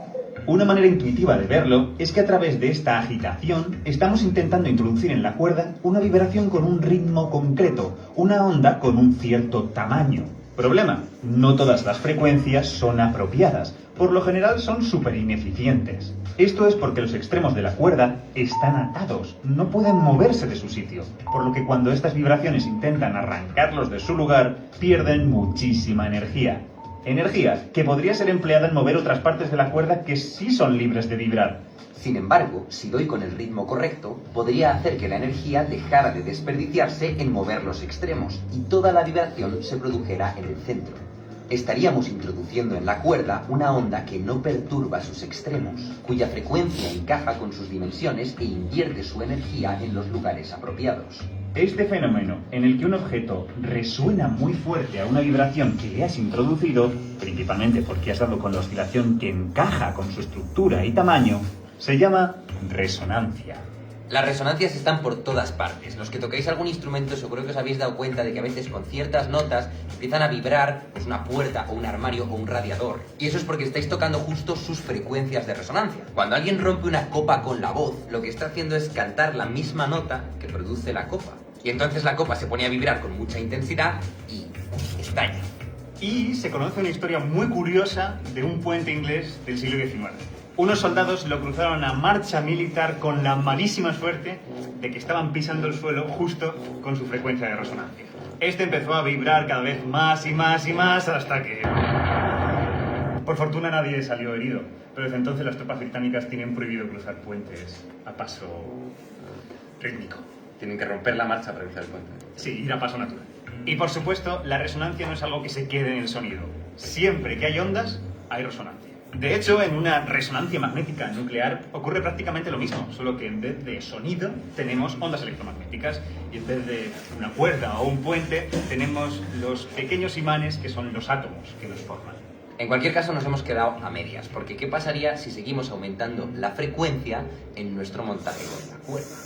Una manera intuitiva de verlo es que a través de esta agitación estamos intentando introducir en la cuerda una vibración con un ritmo concreto, una onda con un cierto tamaño. Problema, no todas las frecuencias son apropiadas, por lo general son súper ineficientes. Esto es porque los extremos de la cuerda están atados, no pueden moverse de su sitio, por lo que cuando estas vibraciones intentan arrancarlos de su lugar, pierden muchísima energía. Energía que podría ser empleada en mover otras partes de la cuerda que sí son libres de vibrar. Sin embargo, si doy con el ritmo correcto, podría hacer que la energía dejara de desperdiciarse en mover los extremos y toda la vibración se produjera en el centro. estaríamos introduciendo en la cuerda una onda que no perturba sus extremos, cuya frecuencia encaja con sus dimensiones e invierte su energía en los lugares apropiados. Este fenómeno, en el que un objeto resuena muy fuerte a una vibración que le has introducido, principalmente porque has dado con la oscilación que encaja con su estructura y tamaño, se llama resonancia. Las resonancias están por todas partes. Los que tocáis algún instrumento seguro que os habéis dado cuenta de que a veces con ciertas notas empiezan a vibrar pues una puerta o un armario o un radiador. Y eso es porque estáis tocando justo sus frecuencias de resonancia. Cuando alguien rompe una copa con la voz, lo que está haciendo es cantar la misma nota que produce la copa. Y entonces la copa se pone a vibrar con mucha intensidad y estalla. Y se conoce una historia muy curiosa de un puente inglés del siglo XIX. Unos soldados lo cruzaron a marcha militar con la malísima suerte de que estaban pisando el suelo justo con su frecuencia de resonancia. Este empezó a vibrar cada vez más y más y más hasta que... Por fortuna nadie salió herido, pero desde entonces las tropas británicas tienen prohibido cruzar puentes a paso rítmico. Tienen que romper la marcha para cruzar el puente. Sí, ir a paso natural. Y por supuesto, la resonancia no es algo que se quede en el sonido. Siempre que hay ondas, hay resonancia. De hecho, en una resonancia magnética nuclear ocurre prácticamente lo mismo, solo que en vez de sonido tenemos ondas electromagnéticas y en vez de una cuerda o un puente tenemos los pequeños imanes que son los átomos que los forman. En cualquier caso nos hemos quedado a medias, porque ¿qué pasaría si seguimos aumentando la frecuencia en nuestro montaje con la cuerda?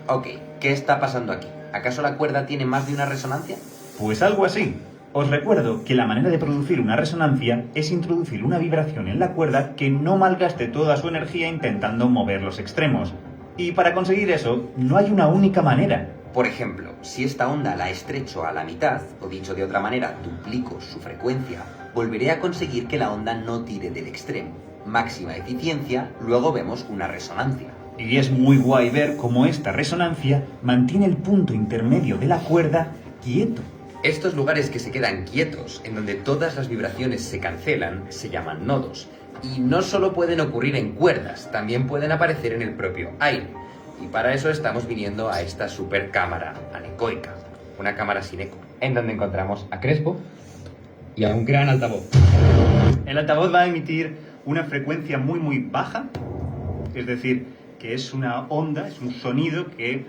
Ok, ¿qué está pasando aquí? ¿Acaso la cuerda tiene más de una resonancia? Pues algo así. Os recuerdo que la manera de producir una resonancia es introducir una vibración en la cuerda que no malgaste toda su energía intentando mover los extremos. Y para conseguir eso, no hay una única manera. Por ejemplo, si esta onda la estrecho a la mitad, o dicho de otra manera, duplico su frecuencia, volveré a conseguir que la onda no tire del extremo. Máxima eficiencia, luego vemos una resonancia. Y es muy guay ver cómo esta resonancia mantiene el punto intermedio de la cuerda quieto. Estos lugares que se quedan quietos, en donde todas las vibraciones se cancelan, se llaman nodos. Y no solo pueden ocurrir en cuerdas, también pueden aparecer en el propio aire. Y para eso estamos viniendo a esta super cámara anecoica, una cámara sin eco, en donde encontramos a Crespo y a un gran altavoz. El altavoz va a emitir una frecuencia muy baja, es decir, que es una onda, es un sonido que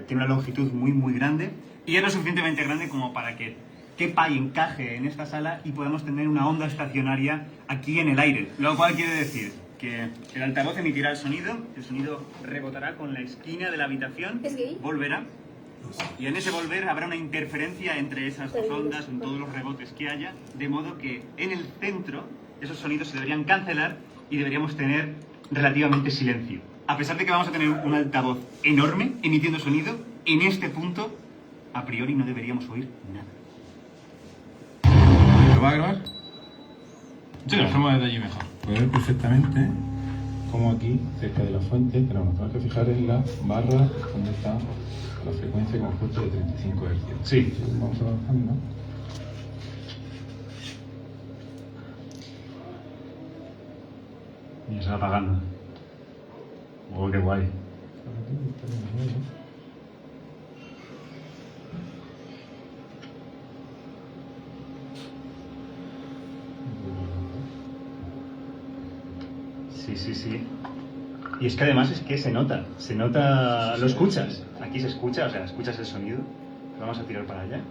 tiene una longitud muy grande y es lo suficientemente grande como para que quepa y encaje en esta sala y podamos tener una onda estacionaria aquí en el aire, lo cual quiere decir que el altavoz emitirá el sonido rebotará con la esquina de la habitación, volverá, y en ese volver habrá una interferencia entre esas dos ondas, en todos los rebotes que haya, de modo que en el centro esos sonidos se deberían cancelar y deberíamos tener relativamente silencio. A pesar de que vamos a tener un altavoz enorme emitiendo sonido, en este punto, a priori no deberíamos oír nada. ¿Lo va a grabar? Sí, lo hacemos desde allí mejor. Puedes ver perfectamente como aquí, cerca de la fuente, pero nos tenemos que fijar en la barra donde está la frecuencia como justo de 35 Hz. Sí, vamos avanzando. Y se va apagando. Oh, qué guay. Sí. Y es que además es que se nota, lo escuchas. Aquí se escucha, o sea, escuchas el sonido. Vamos a tirar para allá.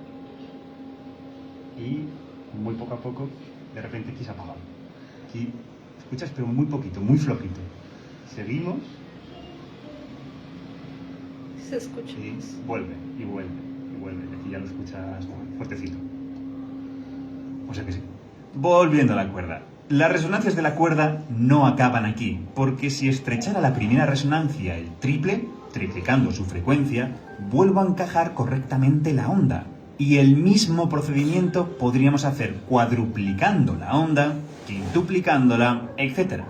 Y muy poco a poco, de repente aquí se ha apagado. Aquí escuchas pero muy poquito, muy flojito. Seguimos. Se escucha. Y vuelve. Aquí ya lo escuchas fuertecito. O sea que sí. Volviendo a la cuerda. Las resonancias de la cuerda no acaban aquí, porque si estrechara la primera resonancia el triple, triplicando su frecuencia, vuelvo a encajar correctamente la onda. Y el mismo procedimiento podríamos hacer cuadruplicando la onda, quintuplicándola, etc.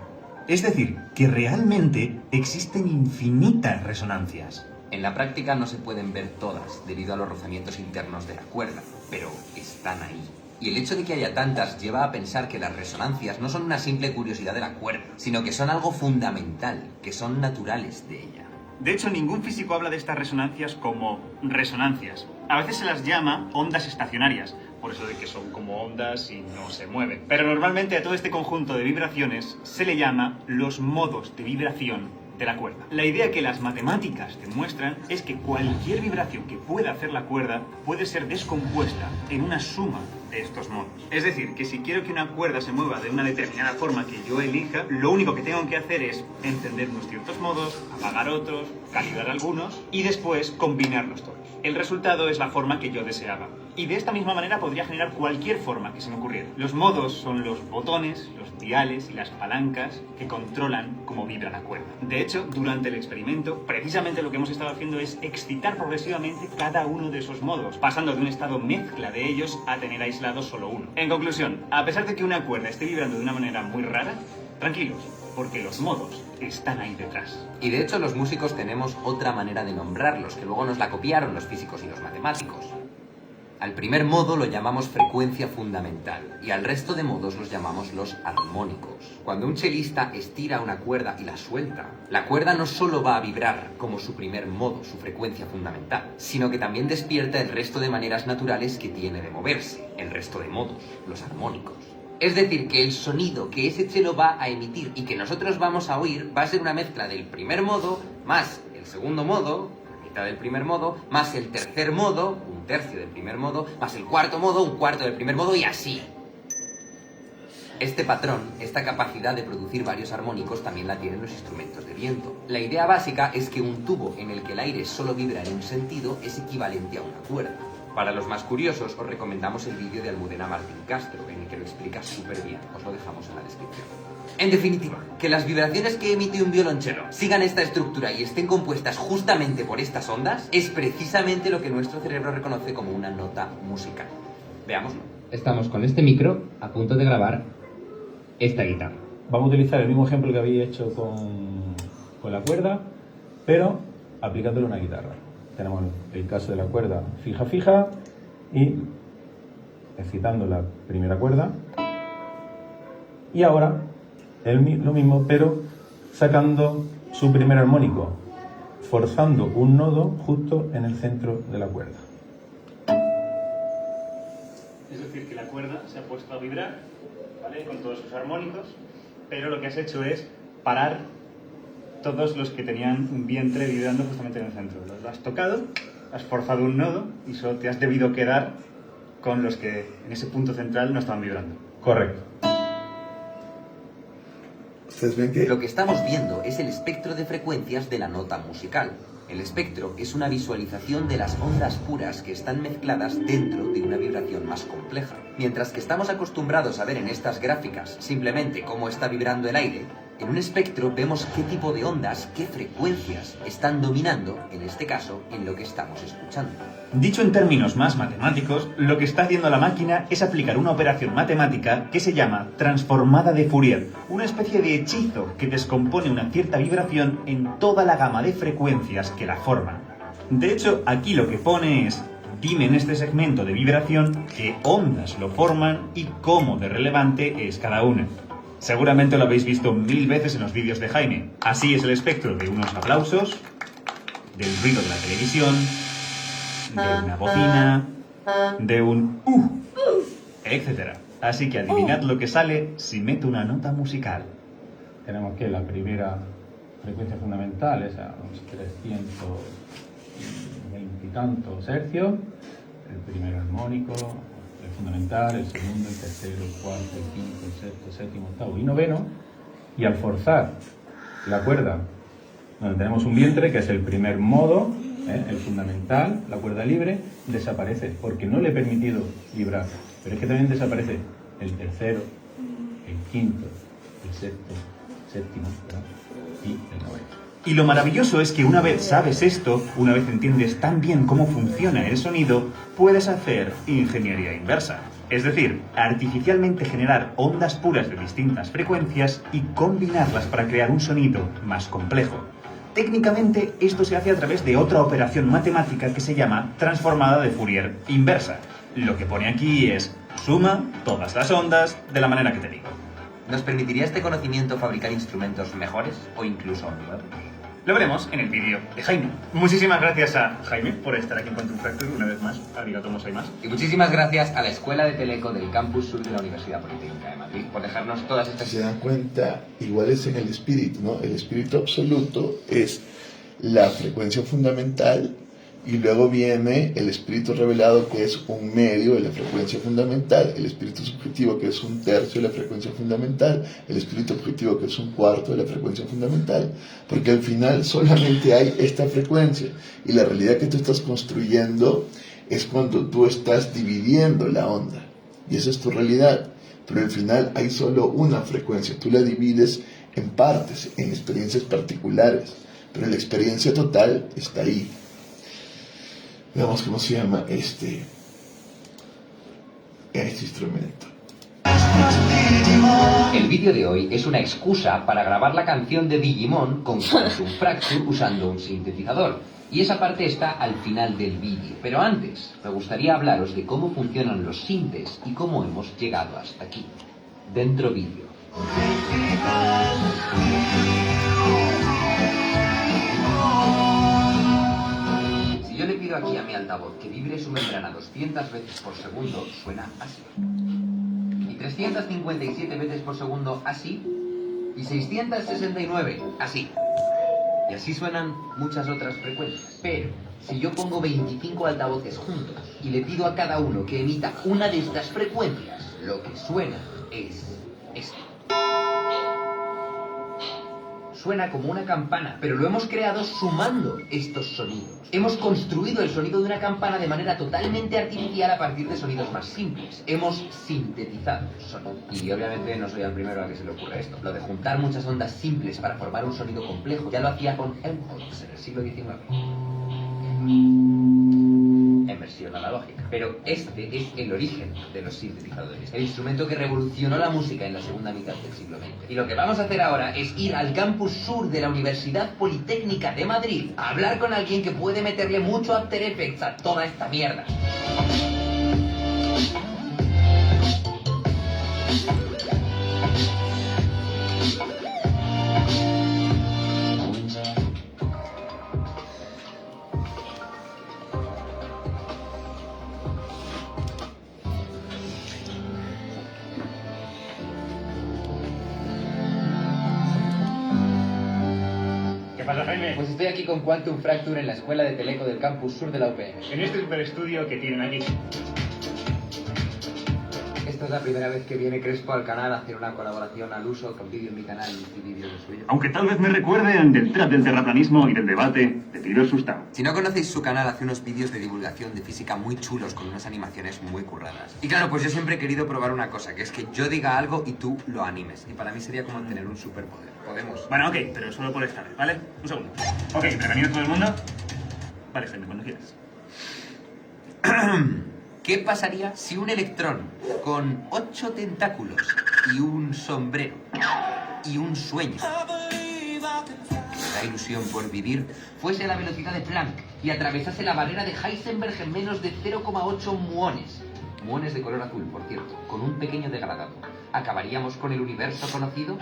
Es decir, que realmente existen infinitas resonancias. En la práctica no se pueden ver todas, debido a los rozamientos internos de la cuerda, pero están ahí. Y el hecho de que haya tantas lleva a pensar que las resonancias no son una simple curiosidad de la cuerda, sino que son algo fundamental, que son naturales de ella. De hecho, ningún físico habla de estas resonancias como resonancias. A veces se las llama ondas estacionarias, por eso de que son como ondas y no se mueven. Pero normalmente a todo este conjunto de vibraciones se le llama los modos de vibración de la cuerda. La idea que las matemáticas demuestran es que cualquier vibración que pueda hacer la cuerda puede ser descompuesta en una suma de estos modos. Es decir, que si quiero que una cuerda se mueva de una determinada forma que yo elija, lo único que tengo que hacer es encender unos ciertos modos, apagar otros, calibrar algunos y después combinarlos todos. El resultado es la forma que yo deseaba. Y de esta misma manera podría generar cualquier forma que se me ocurriera. Los modos son los botones, los diales y las palancas que controlan cómo vibra la cuerda. De hecho, durante el experimento, precisamente lo que hemos estado haciendo es excitar progresivamente cada uno de esos modos, pasando de un estado mezcla de ellos a tener aislado solo uno. En conclusión, a pesar de que una cuerda esté vibrando de una manera muy rara, tranquilos, porque los modos están ahí detrás. Y de hecho los músicos tenemos otra manera de nombrarlos, que luego nos la copiaron los físicos y los matemáticos. Al primer modo lo llamamos frecuencia fundamental y al resto de modos los llamamos los armónicos. Cuando un chelista estira una cuerda y la suelta, la cuerda no solo va a vibrar como su primer modo, su frecuencia fundamental, sino que también despierta el resto de maneras naturales que tiene de moverse, el resto de modos, los armónicos. Es decir, que el sonido que ese chelo va a emitir y que nosotros vamos a oír va a ser una mezcla del primer modo más el segundo modo, del primer modo, más el tercer modo, un tercio del primer modo, más el cuarto modo, un cuarto del primer modo y así. Este patrón, esta capacidad de producir varios armónicos también la tienen los instrumentos de viento. La idea básica es que un tubo en el que el aire solo vibra en un sentido es equivalente a una cuerda. Para los más curiosos os recomendamos el vídeo de Almudena Martín Castro, en el que lo explica súper bien, os lo dejamos en la descripción. En definitiva, que las vibraciones que emite un violonchelo sigan esta estructura y estén compuestas justamente por estas ondas es precisamente lo que nuestro cerebro reconoce como una nota musical. Veámoslo. Estamos con este micro a punto de grabar esta guitarra. Vamos a utilizar el mismo ejemplo que había hecho con la cuerda, pero aplicándole una guitarra. Tenemos el caso de la cuerda fija y excitando la primera cuerda. Y ahora lo mismo, pero sacando su primer armónico, forzando un nodo justo en el centro de la cuerda. Es decir, que la cuerda se ha puesto a vibrar, ¿vale?, con todos sus armónicos, pero lo que has hecho es parar todos los que tenían un vientre vibrando justamente en el centro. Los has tocado, has forzado un nodo y solo te has debido quedar con los que en ese punto central no estaban vibrando. Correcto. Lo que estamos viendo es el espectro de frecuencias de la nota musical. El espectro es una visualización de las ondas puras que están mezcladas dentro de una vibración más compleja. Mientras que estamos acostumbrados a ver en estas gráficas simplemente cómo está vibrando el aire, en un espectro vemos qué tipo de ondas, qué frecuencias están dominando, en este caso, en lo que estamos escuchando. Dicho en términos más matemáticos, lo que está haciendo la máquina es aplicar una operación matemática que se llama transformada de Fourier, una especie de hechizo que descompone una cierta vibración en toda la gama de frecuencias que la forman. De hecho, aquí lo que pone es: dime en este segmento de vibración qué ondas lo forman y cómo de relevante es cada una. Seguramente lo habéis visto 1000 veces en los vídeos de Jaime. Así es el espectro de unos aplausos, del ruido de la televisión, de una bocina, de un etc. Así que adivinad lo que sale si meto una nota musical. Tenemos que la primera frecuencia fundamental es a unos 320 y tantos hercios, el primer armónico, el fundamental, el segundo, el tercero, el cuarto, el quinto, el sexto, séptimo, octavo y noveno, y al forzar la cuerda donde tenemos un vientre, que es el primer modo, el fundamental, la cuerda libre, desaparece, porque no le he permitido vibrar, pero es que también desaparece el tercero, el quinto, el sexto, séptimo, ¿verdad?, y el noveno. Y lo maravilloso es que una vez sabes esto, una vez entiendes tan bien cómo funciona el sonido, puedes hacer ingeniería inversa. Es decir, artificialmente generar ondas puras de distintas frecuencias y combinarlas para crear un sonido más complejo. Técnicamente, esto se hace a través de otra operación matemática que se llama transformada de Fourier inversa. Lo que pone aquí es: suma todas las ondas de la manera que te digo. ¿Nos permitiría este conocimiento fabricar instrumentos mejores o incluso nuevos? Lo veremos en el vídeo de Jaime. Muchísimas gracias a Jaime por estar aquí en Quantum Fracture una vez más. Arigato gozaimasu. Y muchísimas gracias a la Escuela de Teleco del Campus Sur de la Universidad Politécnica de Madrid por dejarnos todas estas... Si se dan cuenta, igual es en el espíritu, ¿no? El espíritu absoluto es la frecuencia fundamental y luego viene el espíritu revelado, que es un medio de la frecuencia fundamental, el espíritu subjetivo, que es un tercio de la frecuencia fundamental, el espíritu objetivo, que es un cuarto de la frecuencia fundamental, porque al final solamente hay esta frecuencia, y la realidad que tú estás construyendo es cuando tú estás dividiendo la onda, y esa es tu realidad, pero al final hay solo una frecuencia, tú la divides en partes, en experiencias particulares, pero la experiencia total está ahí. Veamos cómo se llama este instrumento. El vídeo de hoy es una excusa para grabar la canción de Digimon con Quantum Fracture usando un sintetizador. Y esa parte está al final del vídeo. Pero antes, me gustaría hablaros de cómo funcionan los sintes y cómo hemos llegado hasta aquí. Dentro vídeo. Si yo le pido aquí a mi altavoz que vibre su membrana 200 veces por segundo, suena así. Y 357 veces por segundo así. Y 669 así. Y así suenan muchas otras frecuencias. Pero si yo pongo 25 altavoces juntos y le pido a cada uno que emita una de estas frecuencias, lo que suena es esto. Suena como una campana, pero lo hemos creado sumando estos sonidos. Hemos construido el sonido de una campana de manera totalmente artificial a partir de sonidos más simples. Hemos sintetizado sonido. Y obviamente no soy el primero al que se le ocurre esto. Lo de juntar muchas ondas simples para formar un sonido complejo ya lo hacía con Helmholtz en el siglo XIX. En versión analógica. Pero este es el origen de los sintetizadores, el instrumento que revolucionó la música en la segunda mitad del siglo XX. Y lo que vamos a hacer ahora es ir al campus sur de la Universidad Politécnica de Madrid a hablar con alguien que puede meterle mucho After Effects a toda esta mierda. ¿Qué pasa, Jaime? Pues estoy aquí con Quantum Fracture en la Escuela de Teleco del Campus Sur de la UPM. En este super estudio que tienen aquí. Esta es la primera vez que viene Crespo al canal a hacer una colaboración al uso con vídeo en mi canal y vídeo en el suyo. Aunque tal vez me recuerden del trap del terraplanismo y del debate de Tiro Sustavo. Si no conocéis su canal, hace unos vídeos de divulgación de física muy chulos con unas animaciones muy curradas. Y claro, pues yo siempre he querido probar una cosa, que es que yo diga algo y tú lo animes. Y para mí sería como tener un superpoder. Podemos. Bueno, ok, pero solo por esta vez, ¿vale? Un segundo. Ok, prevenido todo el mundo. Vale, Jaime, cuando quieras. ¿Qué pasaría si un electrón con 8 tentáculos y un sombrero y un sueño, la ilusión por vivir, fuese a la velocidad de Planck y atravesase la barrera de Heisenberg en menos de 0,8 muones? Muones de color azul, por cierto, con un pequeño degradado. ¿Acabaríamos con el universo conocido?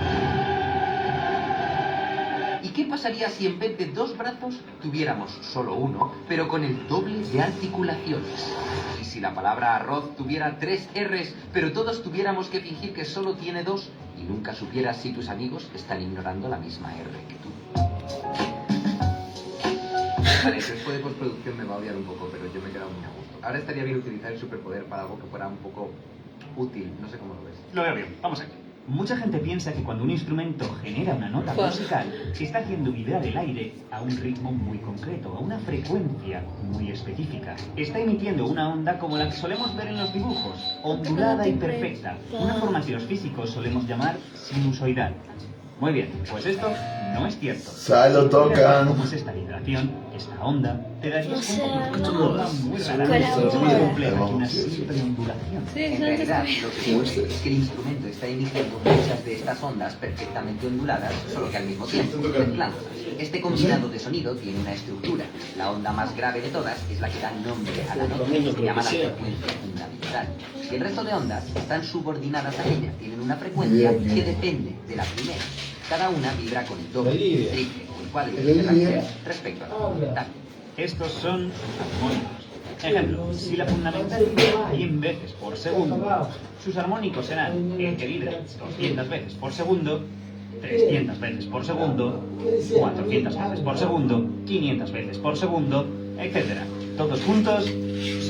¿Y qué pasaría si en vez de 2 brazos tuviéramos solo uno, pero con el doble de articulaciones? ¿Y si la palabra arroz tuviera 3 R's, pero todos tuviéramos que fingir que solo tiene 2 y nunca supieras si tus amigos están ignorando la misma R que tú? Vale, el tiempo de postproducción me va a odiar un poco, pero yo me he quedado muy a gusto. Ahora estaría bien utilizar el superpoder para algo que fuera un poco útil, no sé cómo lo ves. Lo veo bien, vamos aquí. Mucha gente piensa que cuando un instrumento genera una nota musical, se está haciendo vibrar el aire a un ritmo muy concreto, a una frecuencia muy específica. Está emitiendo una onda como la que solemos ver en los dibujos, ondulada y perfecta, una forma que los físicos solemos llamar sinusoidal. Muy bien, pues esto no es cierto. Lo tocan. Como es esta vibración, esta onda, te darías cuenta que una onda muy rara, Pero- muy compleja y una simple ondulación. En realidad, lo que ocurre es que el instrumento está emitiendo muchas de estas ondas perfectamente onduladas, solo que al mismo tiempo, mezclándolas. Este combinado de sonido tiene una estructura. La onda más grave de todas es la que da nombre a la nota, que se llama la frecuencia fundamental. Y el resto de ondas están subordinadas a ella, tienen una frecuencia que depende de la primera. Cada una vibra con el doble, el triple o el cuál es el acceso respecto a la fundamental. Estos son armónicos. Ejemplo, si la fundamental vive 100 veces por segundo, sus armónicos serán el que vibre 200 veces por segundo, 300 veces por segundo, 400 veces por segundo, 500 veces por segundo, etc. Todos juntos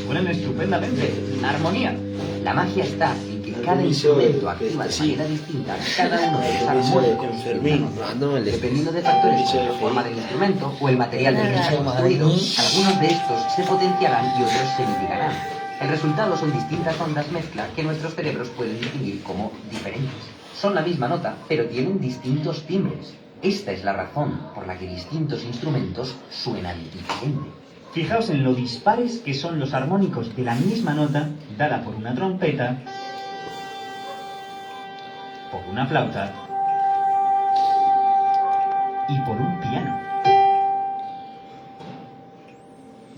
suenan estupendamente. Armonía. La magia está en que cada instrumento actúa de manera distinta cada uno de los armónicos, dependiendo de factores como la forma del instrumento o el material del que está construido. Algunos de estos se potenciarán y otros se mitigarán. El resultado son distintas ondas mezcla que nuestros cerebros pueden distinguir como diferentes. Son la misma nota, pero tienen distintos timbres. Esta es la razón por la que distintos instrumentos suenan diferente. Fijaos en lo dispares que son los armónicos de la misma nota dada por una trompeta, por una flauta y por un piano.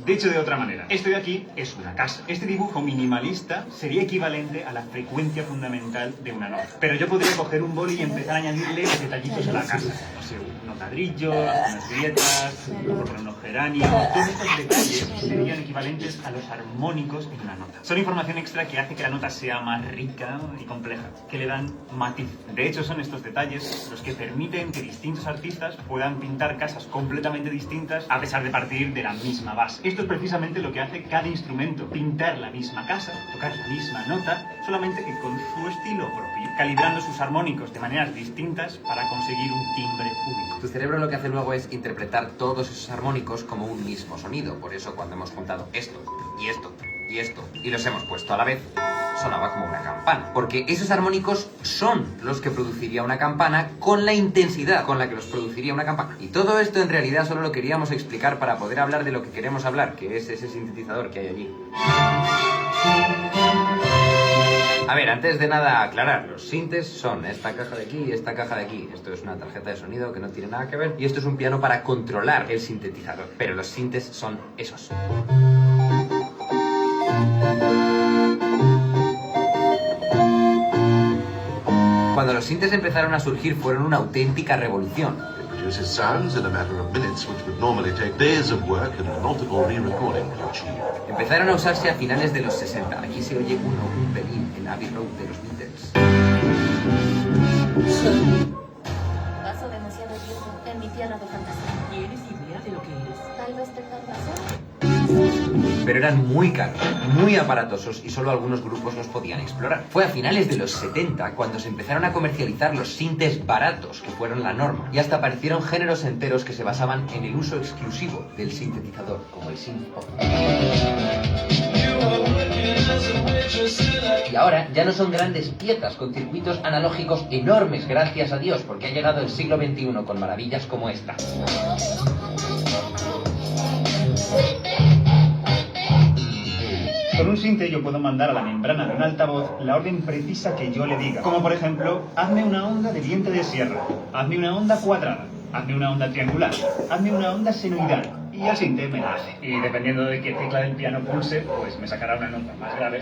Dicho de otra manera, esto de aquí es una casa. Este dibujo minimalista sería equivalente a la frecuencia fundamental de una nota. Pero yo podría coger un boli y empezar a añadirle detallitos a la casa. No sé, unos ladrillos, unas grietas, unos geranios. Todos estos detalles serían equivalentes a los armónicos en una nota. Son información extra que hace que la nota sea más rica y compleja, que le dan matiz. De hecho, son estos detalles los que permiten que distintos artistas puedan pintar casas completamente distintas a pesar de partir de la misma base. Esto es precisamente lo que hace cada instrumento, pintar la misma casa, tocar la misma nota, solamente que con su estilo propio, calibrando sus armónicos de maneras distintas para conseguir un timbre único. Tu cerebro lo que hace luego es interpretar todos esos armónicos como un mismo sonido. Por eso cuando hemos juntado esto y esto y esto y los hemos puesto a la vez, sonaba como una campana. Porque esos armónicos son los que produciría una campana con la intensidad con la que los produciría una campana. Y todo esto en realidad solo lo queríamos explicar para poder hablar de lo que queremos hablar, que es ese sintetizador que hay allí. A ver, antes de nada aclarar, los sintes son esta caja de aquí y esta caja de aquí. Esto es una tarjeta de sonido que no tiene nada que ver. Y esto es un piano para controlar el sintetizador. Pero los sintes son esos. Cuando los sintes empezaron a surgir fueron una auténtica revolución. Produces sounds in a matter of minutes, which would normally take days of work and multiple re-recordings to achieve. Empezaron a usarse a finales de los 60. Aquí se oye un pelín en Abbey Road de los Beatles. Paso demasiado tiempo en mi piano de fantasía. ¿Tienes idea de lo que es? Tal vez tenga razón. Pero eran muy caros, muy aparatosos y solo algunos grupos los podían explorar. Fue a finales de los 70 cuando se empezaron a comercializar los sintes baratos, que fueron la norma, y hasta aparecieron géneros enteros que se basaban en el uso exclusivo del sintetizador, como el synth pop. Y ahora ya no son grandes piezas con circuitos analógicos enormes, gracias a Dios, porque ha llegado el siglo XXI con maravillas como esta. Con un sinte yo puedo mandar a la membrana de un altavoz la orden precisa que yo le diga. Como por ejemplo, hazme una onda de diente de sierra, hazme una onda cuadrada, hazme una onda triangular, hazme una onda senoidal. Y el sinte me la hace. Y dependiendo de qué tecla del piano pulse, pues me sacará una nota más grave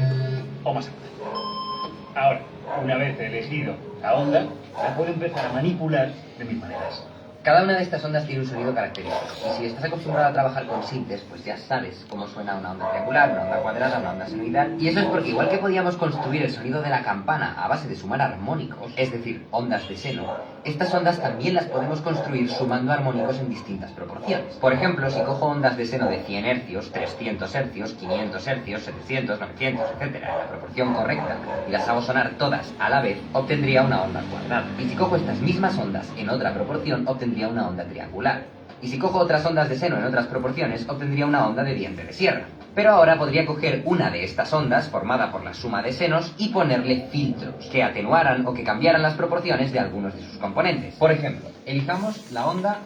o más aguda. Ahora, una vez elegido la onda, la puedo empezar a manipular de mil maneras. Cada una de estas ondas tiene un sonido característico, y si estás acostumbrado a trabajar con sintes, pues ya sabes cómo suena una onda triangular, una onda cuadrada, una onda senoidal. Y eso es porque igual que podíamos construir el sonido de la campana a base de sumar armónicos, es decir, ondas de seno, estas ondas también las podemos construir sumando armónicos en distintas proporciones. Por ejemplo, si cojo ondas de seno de 100 hercios, 300 hercios, 500 hercios, 700, 900, etc., en la proporción correcta, y las hago sonar todas a la vez, obtendría una onda cuadrada. Y si cojo estas mismas ondas en otra proporción, obtendría una onda triangular. Y si cojo otras ondas de seno en otras proporciones, obtendría una onda de diente de sierra. Pero ahora podría coger una de estas ondas, formada por la suma de senos, y ponerle filtros, que atenuaran o que cambiaran las proporciones de algunos de sus componentes. Por ejemplo, elijamos la onda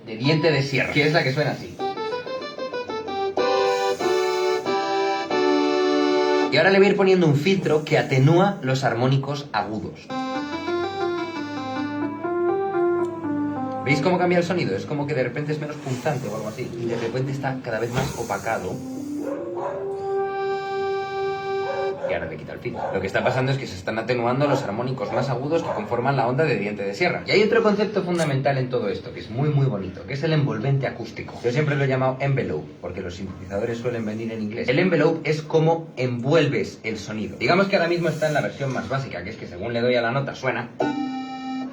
de diente de sierra, que es la que suena así. Y ahora le voy a ir poniendo un filtro que atenúa los armónicos agudos. ¿Veis cómo cambia el sonido? Es como que de repente es menos punzante o algo así. Y de repente está cada vez más opacado. y ahora le quita el fin. Lo que está pasando es que se están atenuando los armónicos más agudos que conforman la onda de diente de sierra. Y hay otro concepto fundamental en todo esto, que es muy bonito, que es el envolvente acústico. Yo siempre lo he llamado envelope, porque los sintetizadores suelen venir en inglés. El envelope es cómo envuelves el sonido. Digamos que ahora mismo está en la versión más básica, que es que según le doy a la nota suena,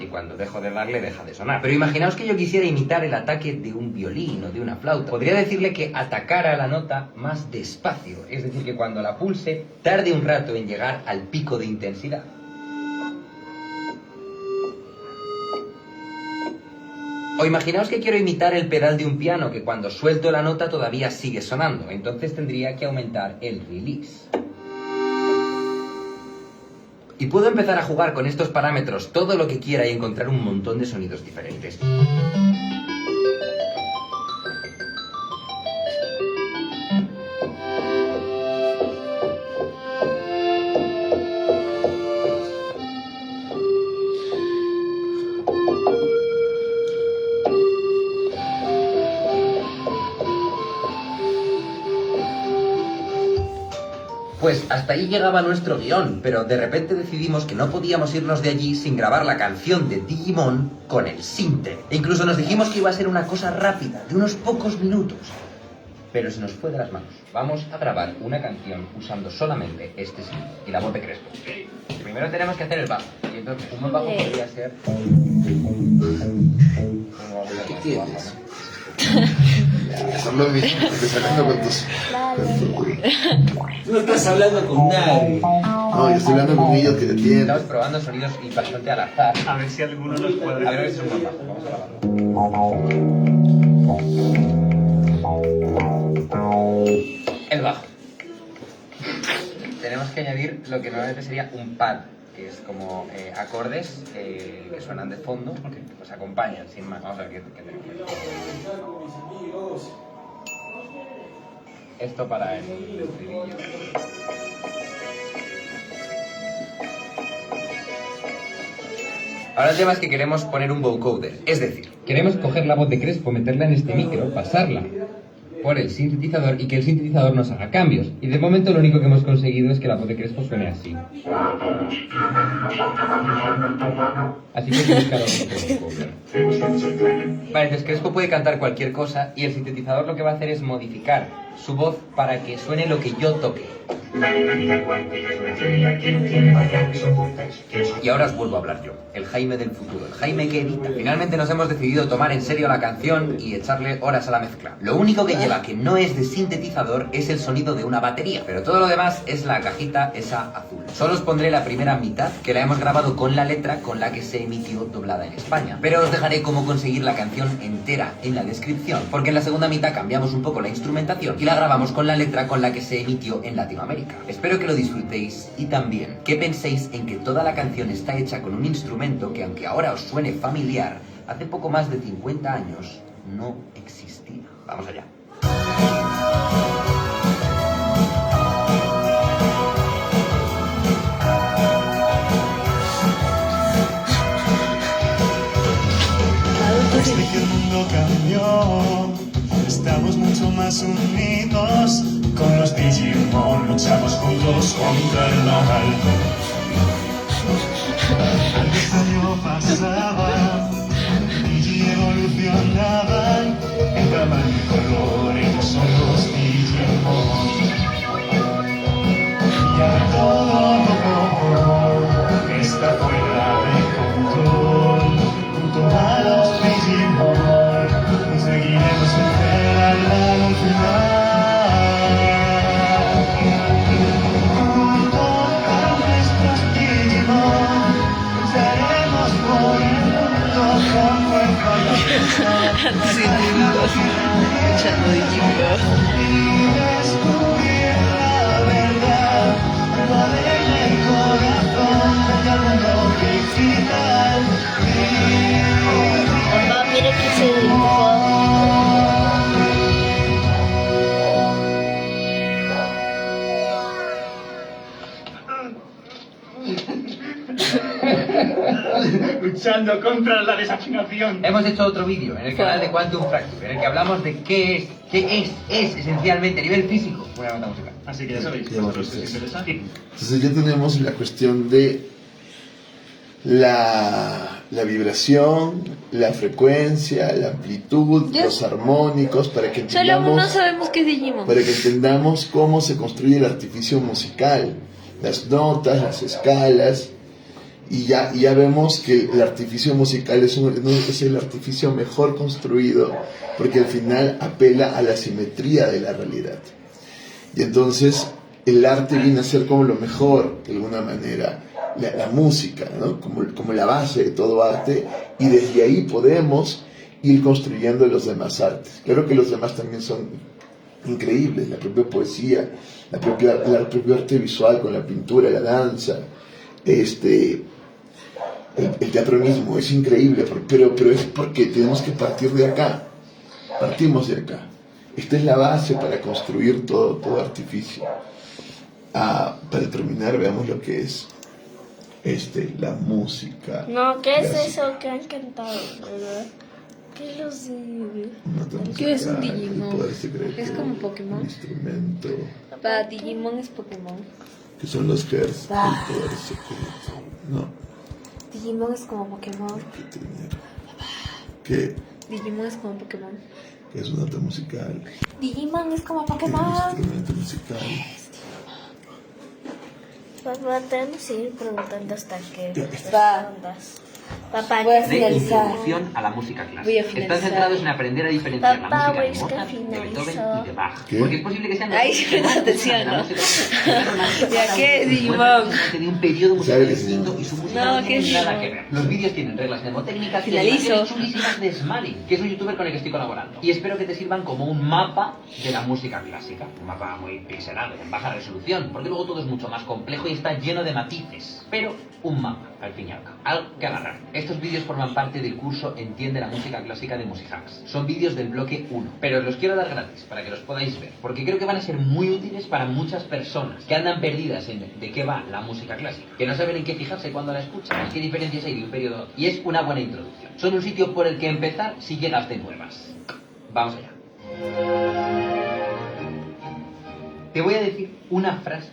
y cuando dejo de darle deja de sonar. Pero imaginaos que yo quisiera imitar el ataque de un violín o de una flauta. Podría decirle que atacara la nota más despacio, es decir, que cuando la pulse tarde un rato en llegar al pico de intensidad. O imaginaos que quiero imitar el pedal de un piano, que cuando suelto la nota todavía sigue sonando. Entonces tendría que aumentar el release. Y puedo empezar a jugar con estos parámetros todo lo que quiera y encontrar un montón de sonidos diferentes. Pues hasta ahí llegaba nuestro guión, pero de repente decidimos que no podíamos irnos de allí sin grabar la canción de Digimon con el sinte. E incluso nos dijimos que iba a ser una cosa rápida, de unos pocos minutos. Pero se nos fue de las manos. Vamos a grabar una canción usando solamente este sinte y la voz de Crespo. Primero tenemos que hacer el bajo, y entonces un buen bajo podría ser... ¿Qué tienes? Estás hablando con tus... No estás hablando con nadie. No, yo estoy hablando con ellos que te tienen. Estamos probando sonidos y bastante al azar. A ver si alguno nos puede... A ver si es un buen bajo. Vamos a grabarlo. El bajo. Tenemos que añadir lo que normalmente sería un pad, que es como acordes que suenan de fondo, que nos acompañan, sin más. Vamos a ver qué tenemos. Esto para el estribillo. Ahora el tema es que queremos poner un vocoder, es decir, queremos coger la voz de Crespo, meterla en este micro, pasarla por el sintetizador y que el sintetizador nos haga cambios. Y de momento lo único que hemos conseguido es que la voz de Crespo suene así. Así que hay que buscar otro vocoder. Vale, entonces Crespo puede cantar cualquier cosa y el sintetizador lo que va a hacer es modificar su voz para que suene lo que yo toque. Y ahora os vuelvo a hablar yo, el Jaime del futuro, el Jaime que edita. Finalmente nos hemos decidido tomar en serio la canción y echarle horas a la mezcla. Lo único que lleva que no es de sintetizador es el sonido de una batería, pero todo lo demás es la cajita esa azul. Solo os pondré la primera mitad, que la hemos grabado con la letra con la que se emitió doblada en España. Pero os dejaré cómo conseguir la canción entera en la descripción, porque en la segunda mitad cambiamos un poco la instrumentación y la grabamos con la letra con la que se emitió en Latinoamérica. Espero que lo disfrutéis y también que penséis en que toda la canción está hecha con un instrumento que, aunque ahora os suene familiar, hace poco más de 50 años no existía. Vamos allá. Desde que el mundo cambió, estamos mucho más unidos. Con los Digimon luchamos juntos contra el mal. Antes del año pasaba, Digi evolucionaban en tamaño y color, ellos son los Digimon. Y ahora todo está fuera de control. Junto a los Digimon conseguiremos vencer al mal final. Sí, escuchando Digimon. Y descubrir la verdad, poder el corazón del mundo digital. Mamá, mira que se dibujó. Luchar luchando contra la desafinación. Hemos hecho otro vídeo en el canal de Quantum Fracture, en el que hablamos de qué es esencialmente a nivel físico una nota musical. Así que ya sabéis, ¿os interesa? Entonces ya tenemos la cuestión de la vibración, la frecuencia, la amplitud, los armónicos, para que Solo aún no entendamos, sabemos qué es Digimon. para que entendamos cómo se construye el artificio musical, las notas, las escalas, y ya vemos que el artificio musical es el artificio mejor construido, porque al final apela a la simetría de la realidad. Y entonces el arte viene a ser como lo mejor, de alguna manera, la música, ¿no? como la base de todo arte, y desde ahí podemos ir construyendo los demás artes. Claro que los demás también son increíbles, la propia poesía, el propio arte visual con la pintura, la danza, el teatro mismo es increíble, pero es porque tenemos que partir de acá, partimos de acá. Esta es la base para construir todo artificio. Para terminar, veamos lo que es la música. No, ¿qué es eso que han cantado, verdad? ¿Qué los ¿Qué es un Digimon? Es como un Pokémon. instrumento. Para Digimon es Pokémon. Que son los hertz, el poder secreto. No, Digimon es como Pokémon. que Digimon es como Pokémon. es una nota musical, Digimon es como que es un Pokémon. instrumento musical. Papá, tenemos que seguir preguntando hasta que Va. respondas. Papá, Voy a De finalizar. introducción a la música clásica. Voy a finalizar. Están centrados en aprender a diferenciar Papá, la güey, música de es que Mozart, de Beethoven finalizó. y de Bach. ¿Qué? Porque es posible que sean Ahí sí me da atención, ¿no? Ya que Digimon. de un periodo musical ¿Sabe que distinto sí? y su música No, no ¿qué tiene es nada eso? que ver. Los vídeos tienen reglas mnemotécnicas y Finalizo. animaciones chulísimas de Smiley, que es un youtuber con el que estoy colaborando. Y espero que te sirvan como un mapa de la música clásica. Un mapa muy pixelado, en baja resolución, porque luego todo es mucho más complejo y está lleno de matices. Pero un mapa, al fin y al cabo. Algo que agarrar. Estos vídeos forman parte del curso Entiende la música clásica de Musihacks. Son vídeos del bloque 1, pero os los quiero dar gratis para que los podáis ver, porque creo que van a ser muy útiles para muchas personas que andan perdidas en de qué va la música clásica, que no saben en qué fijarse cuando la escuchan, qué diferencias hay de un periodo, y es una buena introducción. Son un sitio por el que empezar si llegas de nuevas. Vamos allá. Te voy a decir una frase,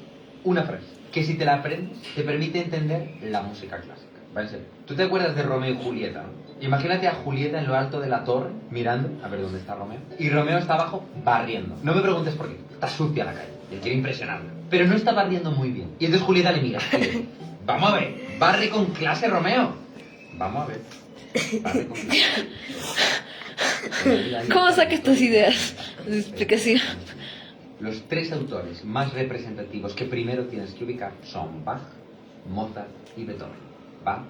que si te la aprendes te permite entender la música clásica. Va en serio. ¿Tú te acuerdas de Romeo y Julieta, no? Imagínate a Julieta en lo alto de la torre, mirando, a ver dónde está Romeo, y Romeo está abajo barriendo. No me preguntes por qué, está sucia la calle, él quiere impresionarla, pero no está barriendo muy bien. Y entonces Julieta le mira y le dice, vamos a ver, barre con clase, Romeo. Vamos a ver, barre con clase. ¿Cómo saca estas ideas de explicación? Los tres autores más representativos que primero tienes que ubicar son Bach, Mozart y Beethoven. Vamos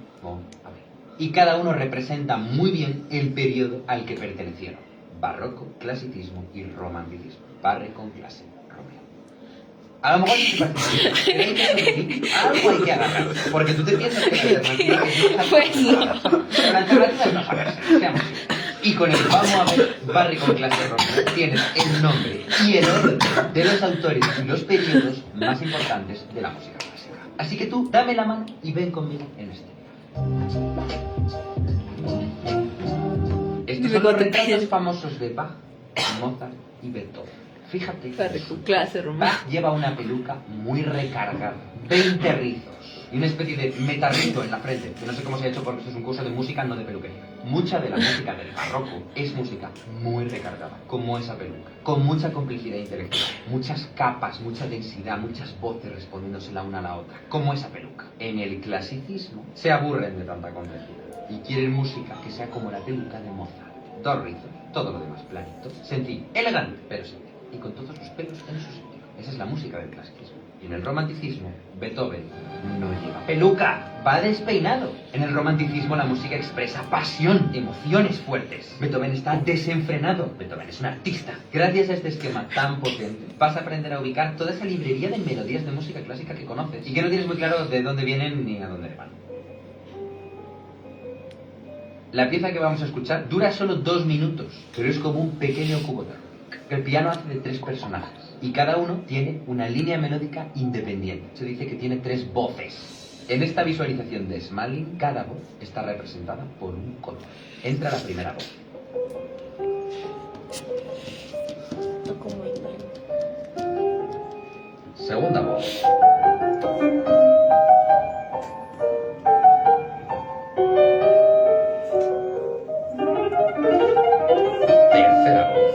a ver. Y cada uno representa muy bien el periodo al que pertenecieron. Barroco, clasicismo y romanticismo. Barre con clase, Romeo. A lo mejor si algo hay que agarrar. Porque tú te piensas que la alternativa es Pues no. Pero la alternativa es no saberse, seamos sinceros. Y con el vamos a ver, barre con clase, Romeo, tienes el nombre y el orden de los autores y los periodos más importantes de la música clásica. Así que tú, dame la mano y ven conmigo en este. Estos son los retratos famosos de Bach, Mozart y Beethoven. Fíjate, Bach lleva una peluca muy recargada, 20 rizos y una especie de metarrizo en la frente, que no sé cómo se ha hecho porque esto es un curso de música, no de peluquería. Mucha de la música del barroco es música muy recargada, como esa peluca, con mucha complejidad intelectual, muchas capas, mucha densidad, muchas voces respondiéndose la una a la otra, como esa peluca. En el clasicismo se aburren de tanta complejidad y quieren música que sea como la peluca de Mozart. 2 rizos, todo lo demás planito, sencillo, elegante, pero simple, y con todos los pelos en su sitio. Esa es la música del clasicismo. Y en el romanticismo, Beethoven no lleva peluca, va despeinado. En el romanticismo la música expresa pasión, emociones fuertes. Beethoven está desenfrenado. Beethoven es un artista. Gracias a este esquema tan potente, vas a aprender a ubicar toda esa librería de melodías de música clásica que conoces y que no tienes muy claro de dónde vienen ni a dónde van. La pieza que vamos a escuchar dura solo 2 minutos, pero es como un pequeño cubo de rock. El piano hace de 3 personajes y cada uno tiene una línea melódica independiente. Se dice que tiene 3 voces. En esta visualización de Smalling, cada voz está representada por un color. Entra la primera voz. Segunda voz. Tercera voz.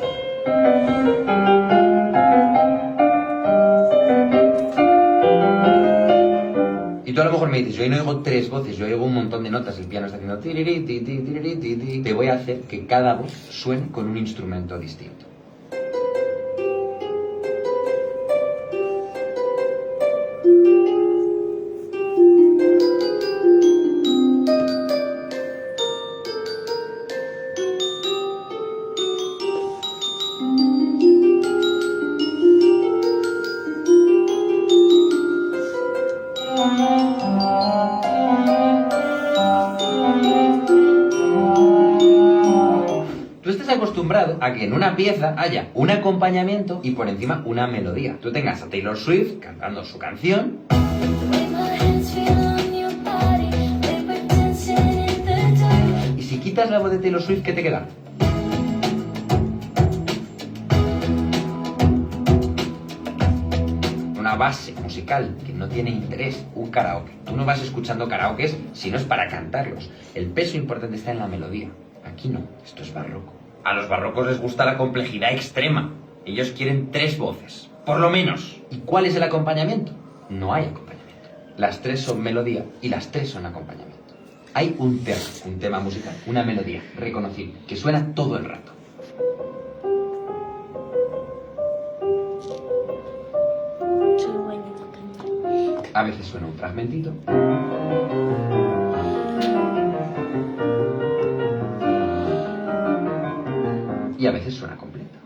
Y tú a lo mejor me dices, yo ahí no oigo 3 voces, yo oigo un montón de notas, el piano está haciendo tiriri, ti, ti, tiriri, ti, ti. Te voy a hacer que cada voz suene con un instrumento distinto. Acostumbrado a que en una pieza haya un acompañamiento y por encima una melodía. Tú tengas a Taylor Swift cantando su canción y si quitas la voz de Taylor Swift, ¿qué te queda? Una base musical que no tiene interés, un karaoke. Tú no vas escuchando karaokes si no es para cantarlos. El peso importante está en la melodía. Aquí no, esto es barroco. A los barrocos les gusta la complejidad extrema. Ellos quieren 3 voces, por lo menos. ¿Y cuál es el acompañamiento? No hay acompañamiento. Las 3 son melodía y las 3 son acompañamiento. Hay un tema musical, una melodía reconocible, que suena todo el rato. A veces suena un fragmentito. Y a veces suena completa.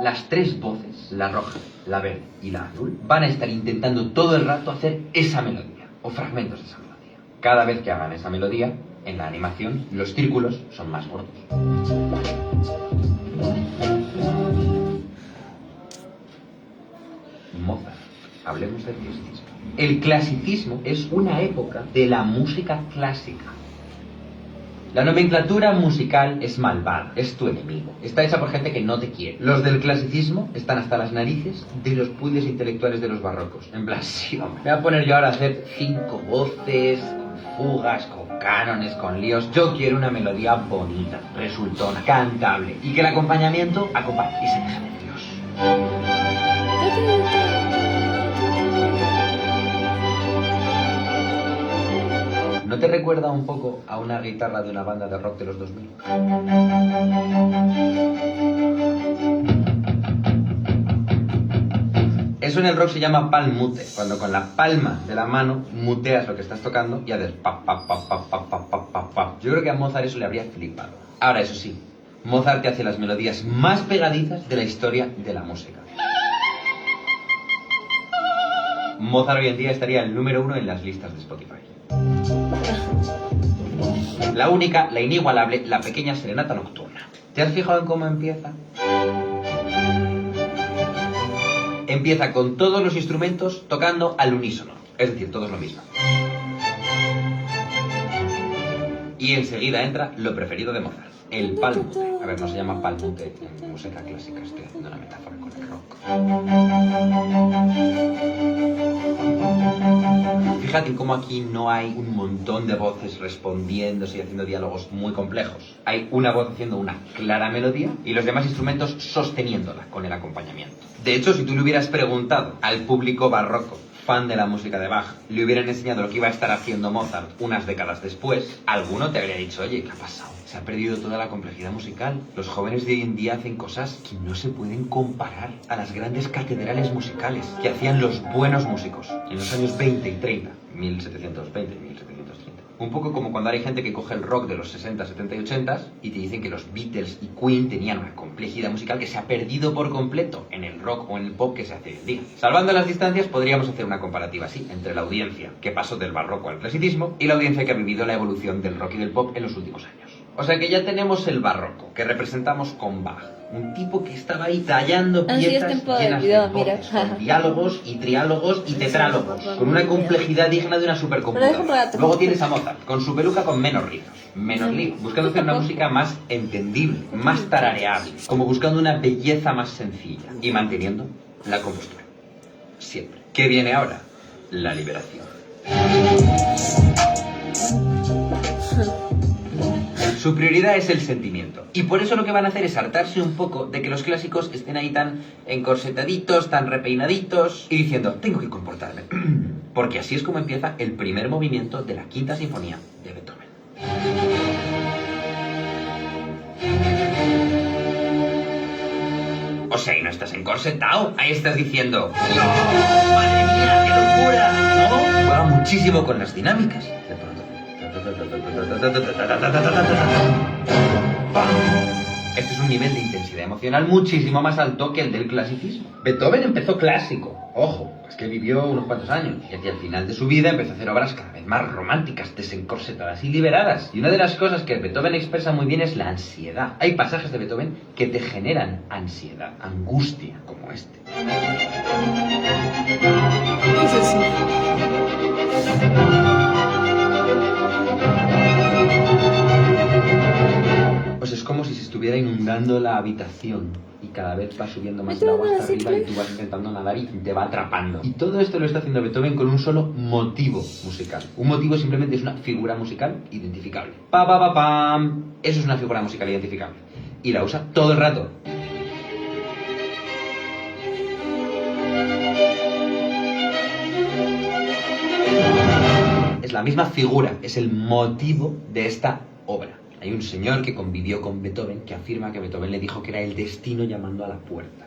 Las 3 voces, la roja, la verde y la azul, van a estar intentando todo el rato hacer esa melodía, o fragmentos de esa melodía. Cada vez que hagan esa melodía, en la animación, los círculos son más gordos. Mozart. Hablemos del clasicismo. El clasicismo es una época de la música clásica. La nomenclatura musical es malvada, es tu enemigo. Está hecha por gente que no te quiere. Los del clasicismo están hasta las narices de los puzzles intelectuales de los barrocos. En plan, sí, hombre. Me voy a poner yo ahora a hacer 5 voces, con fugas, con cánones, con líos. Yo quiero una melodía bonita, resultona, cantable. Y que el acompañamiento acompañe y se deje de Dios. ¿No te recuerda un poco a una guitarra de una banda de rock de los 2000? Eso en el rock se llama palm mute, cuando con la palma de la mano muteas lo que estás tocando y haces pa pa pa pa pa pa pa pa pa. Yo creo que a Mozart eso le habría flipado. Ahora, eso sí, Mozart te hace las melodías más pegadizas de la historia de la música. Mozart hoy en día estaría el número 1 en las listas de Spotify. La única, la inigualable, la pequeña serenata nocturna. ¿Te has fijado en cómo empieza? Empieza con todos los instrumentos tocando al unísono, es decir, todos lo mismo. Y enseguida entra lo preferido de Mozart, el palm mute. A ver, no se llama palm mute en música clásica, estoy haciendo una metáfora con el rock. Fíjate cómo aquí no hay un montón de voces respondiéndose y haciendo diálogos muy complejos. Hay una voz haciendo una clara melodía y los demás instrumentos sosteniéndola con el acompañamiento. De hecho, si tú le hubieras preguntado al público barroco, fan de la música de Bach, le hubieran enseñado lo que iba a estar haciendo Mozart unas décadas después, alguno te habría dicho, oye, ¿qué ha pasado? Se ha perdido toda la complejidad musical. Los jóvenes de hoy en día hacen cosas que no se pueden comparar a las grandes catedrales musicales que hacían los buenos músicos en los años 20 y 30, 1720, 1730. Un poco como cuando hay gente que coge el rock de los 60, 70 y 80 y te dicen que los Beatles y Queen tenían una complejidad musical que se ha perdido por completo en el rock o en el pop que se hace hoy en día. Salvando las distancias, podríamos hacer una comparativa así entre la audiencia que pasó del barroco al clasicismo y la audiencia que ha vivido la evolución del rock y del pop en los últimos años. O sea que ya tenemos el barroco, que representamos con Bach. Un tipo que estaba ahí tallando Así es piezas tiempo de llenas video, de mira. voces, con diálogos y triálogos y tetrálogos, con una complejidad digna de una supercomputadora. Luego tienes a Mozart, con su peluca con menos rizos, menos lío, buscando hacer una música más entendible, más tarareable, como buscando una belleza más sencilla y manteniendo la compostura. Siempre. ¿Qué viene ahora? La liberación. Su prioridad es el sentimiento. Y por eso lo que van a hacer es hartarse un poco de que los clásicos estén ahí tan encorsetaditos, tan repeinaditos, y diciendo, tengo que comportarme. Porque así es como empieza el primer movimiento de la Quinta Sinfonía de Beethoven. O sea, y no estás encorsetado, ahí estás diciendo, ¡no! ¡Madre mía, qué locura! ¿No? Juega muchísimo con las dinámicas. De pronto. Este es un nivel de intensidad emocional muchísimo más alto que el del clasicismo. Beethoven empezó clásico, ojo, es que vivió unos cuantos años, y hacia el final de su vida empezó a hacer obras cada vez más románticas, desencorsetadas y liberadas. Y una de las cosas que Beethoven expresa muy bien es la ansiedad. Hay pasajes de Beethoven que te generan ansiedad, angustia, como este. ¿Qué es eso? Pues es como si se estuviera inundando la habitación y cada vez va subiendo más el agua hasta arriba y tú vas intentando nadar y te va atrapando. Y todo esto lo está haciendo Beethoven con un solo motivo musical. Un motivo simplemente es una figura musical identificable. Pa pa pa pam. Eso es una figura musical identificable. Y la usa todo el rato. Es la misma figura, es el motivo de esta obra. Hay un señor que convivió con Beethoven que afirma que Beethoven le dijo que era el destino llamando a la puerta.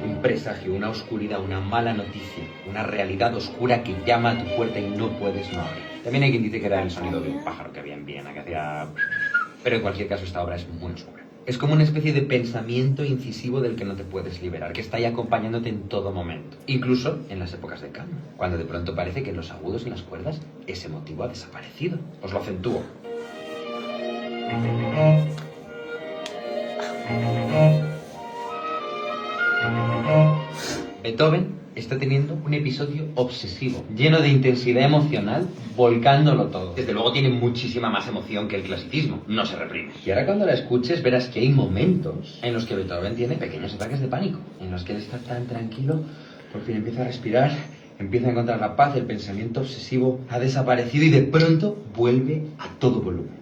Un presagio, una oscuridad, una mala noticia, una realidad oscura que llama a tu puerta y no puedes no abrir. También hay quien dice que era el sonido de un pájaro que había en Viena, que hacía... Pero en cualquier caso esta obra es muy oscura. Es como una especie de pensamiento incisivo del que no te puedes liberar, que está ahí acompañándote en todo momento. Incluso en las épocas de calma, cuando de pronto parece que en los agudos y en las cuerdas ese motivo ha desaparecido. Os lo acentúo. Beethoven está teniendo un episodio obsesivo, lleno de intensidad emocional, volcándolo todo. Desde luego tiene muchísima más emoción que el clasicismo, no se reprime. Y ahora cuando la escuches verás que hay momentos en los que Beethoven tiene pequeños ataques de pánico, en los que él está tan tranquilo, por fin empieza a respirar, empieza a encontrar la paz, el pensamiento obsesivo ha desaparecido y de pronto vuelve a todo volumen.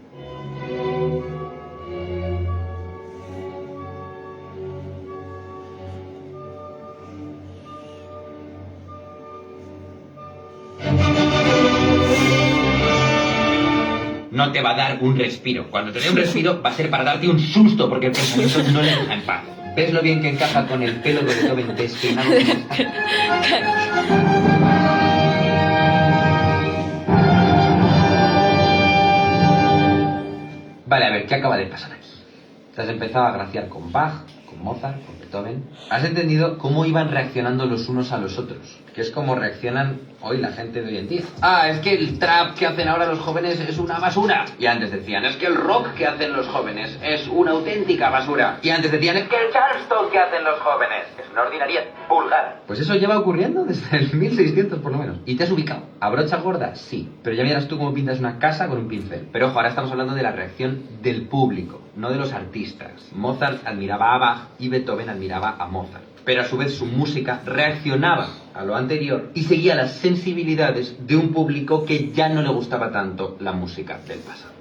No te va a dar un respiro. Cuando te dé un respiro va a ser para darte un susto porque el pensamiento no le deja en paz. ¿Ves lo bien que encaja con el pelo de Beethoven despeinado? Vale, a ver, ¿qué acaba de pasar aquí? Te has empezado a graciar con Bach, con Mozart, con Beethoven. Has entendido cómo iban reaccionando los unos a los otros, que es como reaccionan hoy la gente de hoy en día. Ah, es que el trap que hacen ahora los jóvenes es una basura. Y antes decían, es que el rock que hacen los jóvenes es una auténtica basura. Y antes decían, es que el charleston que hacen los jóvenes es una ordinariedad vulgar. Pues eso lleva ocurriendo desde el 1600 por lo menos. ¿Y te has ubicado? ¿A brocha gorda? Sí. Pero ya verás tú cómo pintas una casa con un pincel. Pero ojo, ahora estamos hablando de la reacción del público, no de los artistas. Mozart admiraba a Bach y Beethoven admiraba a Mozart. Pero a su vez su música reaccionaba a lo anterior y seguía las sensibilidades de un público que ya no le gustaba tanto la música del pasado.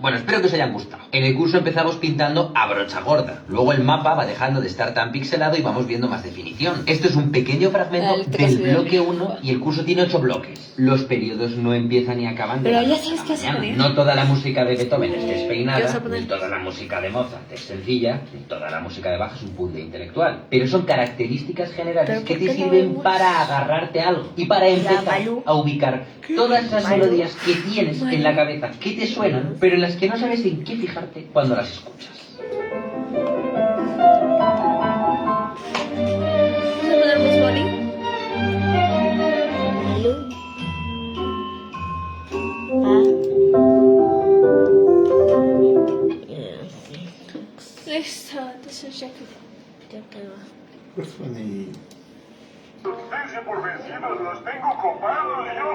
Bueno, espero que os hayan gustado. En el curso empezamos pintando a brocha gorda. Luego el mapa va dejando de estar tan pixelado y vamos viendo más definición. Esto es un pequeño fragmento del bloque 1 y el curso tiene 8 bloques. Los periodos no empiezan ni acaban de Pero la ya noche sabes a la qué hacer, mañana. ¿eh? No toda la música de Beethoven es ¿Qué vas despeinada, a poner? ni toda la música de Mozart es sencilla, ni toda la música de Bach es un puzzle intelectual. Pero son características generales ¿Pero que por te qué no sirven vemos para agarrarte a algo y para empezar Balú? a ubicar todas esas Balú? melodías que tienes en la cabeza, que te suenan, pero en las que no sabes en qué fijarte cuando las escuchas. ¿Vamos a poner Bugs Bunny? Listo, entonces ya quedó. Por funny. Dense por vencidos, los tengo copados yo.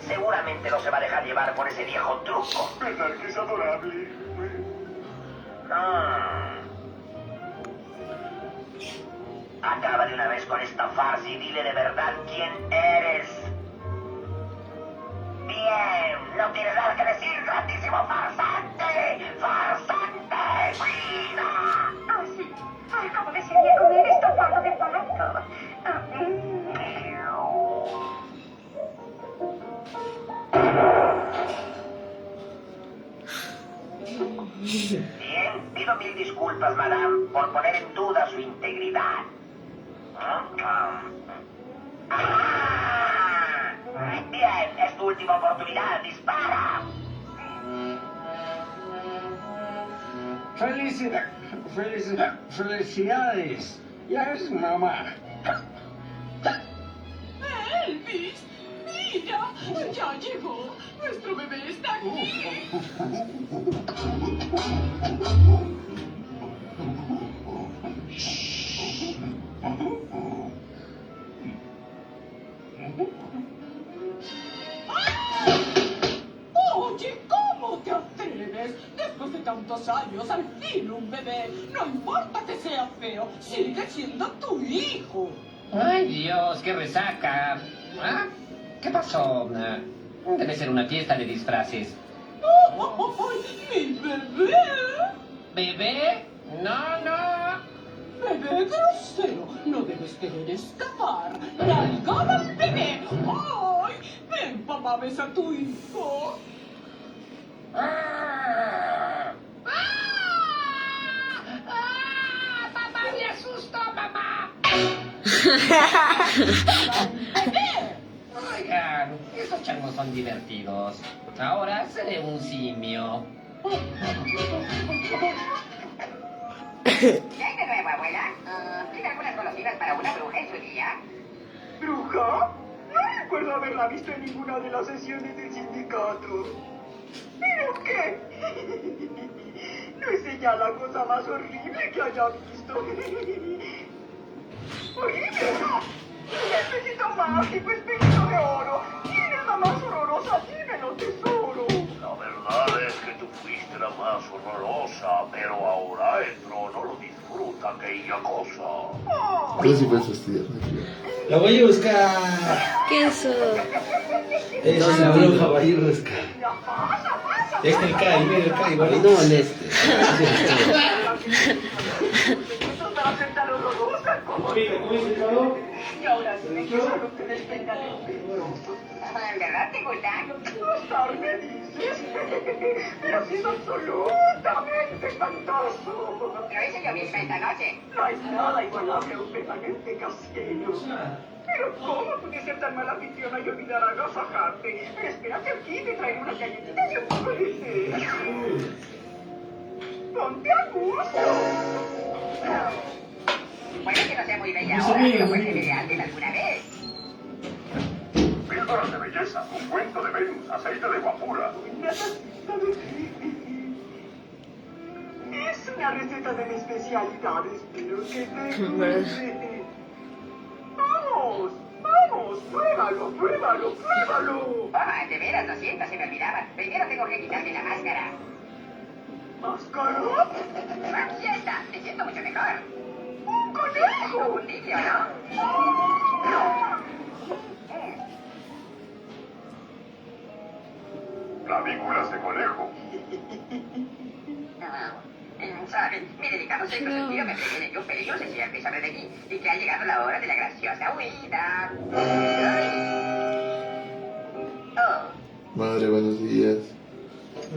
Seguramente no se va a dejar llevar por ese viejo truco. ¿Verdad que es adorable? Acaba de una vez con esta farsa y dile de verdad quién eres. Bien, no tienes nada que decir, grandísimo farsante. ¡Farsante! ¡Cuida! Ah, sí. Como desearía comer estofado de pato. Bien, pido mil disculpas, madame, por poner en duda su integridad. Bien, es tu última oportunidad, dispara. Felicidades. Ya es mamá. Elvis, mira, ya llegó. Nuestro bebé está aquí. Oye, ¿cómo te atreves? Después de tantos años, al fin un bebé. No importa que sea feo, sigue siendo tu hijo. Ay, Dios, qué resaca. ¿Ah? ¿Qué pasó? Debe ser una fiesta de disfraces. ¡Mi bebé! ¿Bebé? No, no. Bebé grosero, no debes querer escapar. ¡Nalgada al bebé! ¡Ay! Ven, papá, besa a tu hijo. ¡Mamá, me asustó, mamá! Oigan, esos changos son divertidos. Ahora seré un simio. ¿Qué hay de nuevo, abuela? ¿Tiene algunas golosinas para una bruja en su día? ¿Bruja? No recuerdo haberla visto en ninguna de las sesiones del sindicato. ¿Pero qué? ¿No es ella la cosa más horrible que haya visto? ¡Horrible! Necesito mágico, espíritu de oro. ¿Quién es la más horrorosa? Dímelo, tesoro. La verdad es que tú fuiste la más horrorosa, pero ahora el trono lo disfruta aquella cosa. Pero si puedes fastidiar. La voy a buscar. ¿Qué es eso? Es la bruja, va a ir a buscar. Este el Kai, mira el Kai, igual. No, en este. Y ahora sí me quiero que ustedes tengan el pelo. ¿En verdad te gusta? Gustar me dices. Pero sí es absolutamente espantoso. Lo hice yo misma esta noche. No hay nada igualable a un permanente casqueño. Pero ¿cómo pude ser tan mala anfitriona y olvidar agasajarte? Pero espérate aquí, te traeré unas galletitas y un poco de té. Ponte a gusto. Puede que no sea muy bella ahora, pero puede ser ideal alguna vez. Píldoras de belleza, un cuento de Venus, aceite de guapura. Es una receta de mi especialidad, espero que te guste. ¡Vamos! ¡Vamos! ¡Pruébalo, pruébalo, pruébalo! Ah, de veras, lo siento, se me olvidaba. Primero tengo que quitarme la máscara. ¿Máscara? Ah, ya está, me siento mucho mejor. ¡Un conejo! Un niño, ¿no? Clavículas de conejo. ¿Saben? Mi delicado sexto sentido me previene que un peligro se cierre sobre de mí y que ha llegado la hora de la graciosa huida. Madre, buenos días.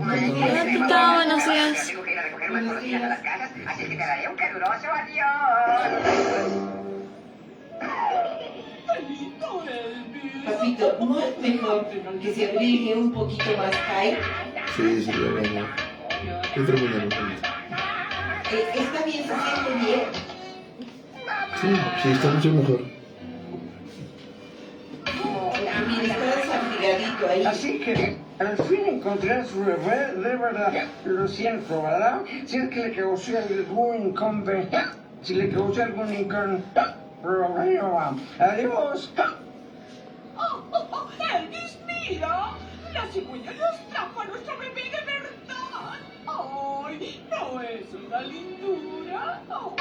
Hola, buenos días. Tengo que ir a recoger más golosinas a las casas, así que te daré un caluroso adiós. Papito, ¿no es mejor que se abrigue un poquito más high? Sí, sí, lo vengo. Estoy terminando. Está bien, se siente bien. Sí, está mucho mejor. Mira, está desabrigadito ahí. Así que al fin encontré a su bebé, de verdad. Lo siento, ¿verdad? Si es que le causé algún inconveniente. Si le causé algún problema. Adiós. Elvis, mira. La cigüeña nos trajo a nuestro bebé de verdad. ¡Ay! ¿No es una lindura? Oh.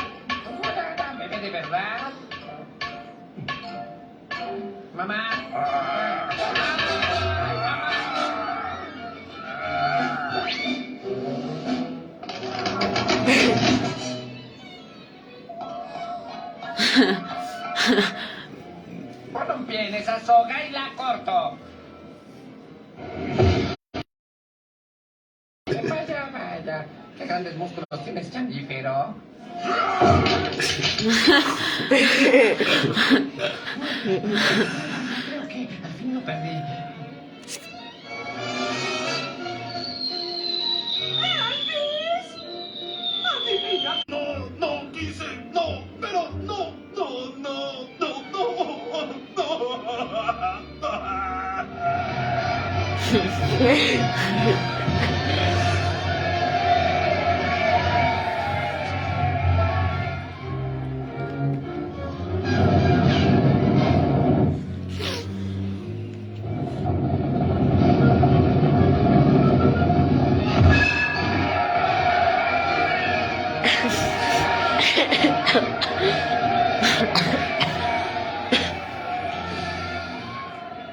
¿Bebé de verdad? Mamá. Pon un pie en esa soga y la corto. Vaya, vaya. Qué grandes músculos tienes, Changuífero. Creo que al fin lo perdí. ¡Elvis! ¡Adivina! No, quise, no, pero no.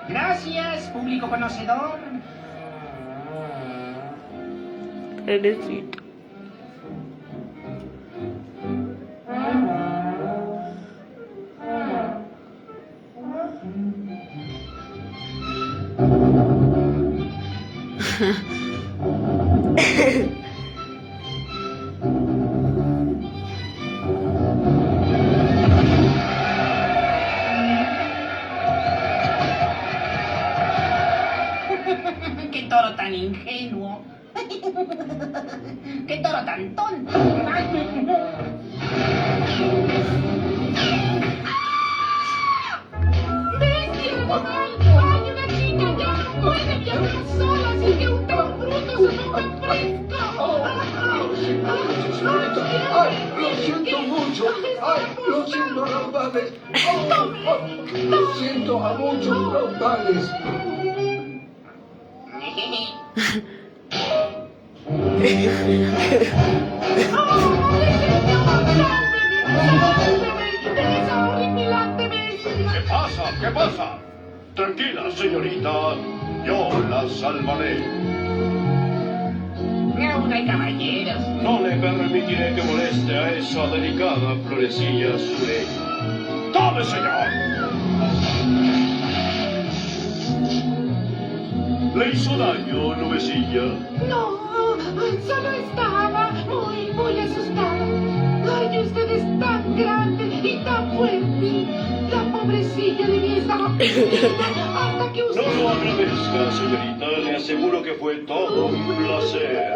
Gracias, público conocedor. Pobrecito. ¡Qué toro tan ingenuo! ¡Qué toro tan tonto! ¡Bestia! ¡Hay una chica ya! ¡No puede viajar sola! ¡Así que un tan bruto se ponga fresco! ¡Ay, lo siento mucho! ¡Ay, lo siento, raudales! Lo siento a muchos raudales. ¿Qué pasa? ¿Qué pasa? Tranquila, señorita. Yo la salvaré. Aún hay caballeros. No le permitiré que moleste a esa delicada florecilla sureña. ¡Tome, señor! ¿Le hizo daño, nubecilla? No, solo estaba muy asustada. Ay, usted es tan grande y tan fuerte. La pobrecilla de mí estaba perdida hasta que usted... No lo agradezca, señorita. Le aseguro que fue todo un placer.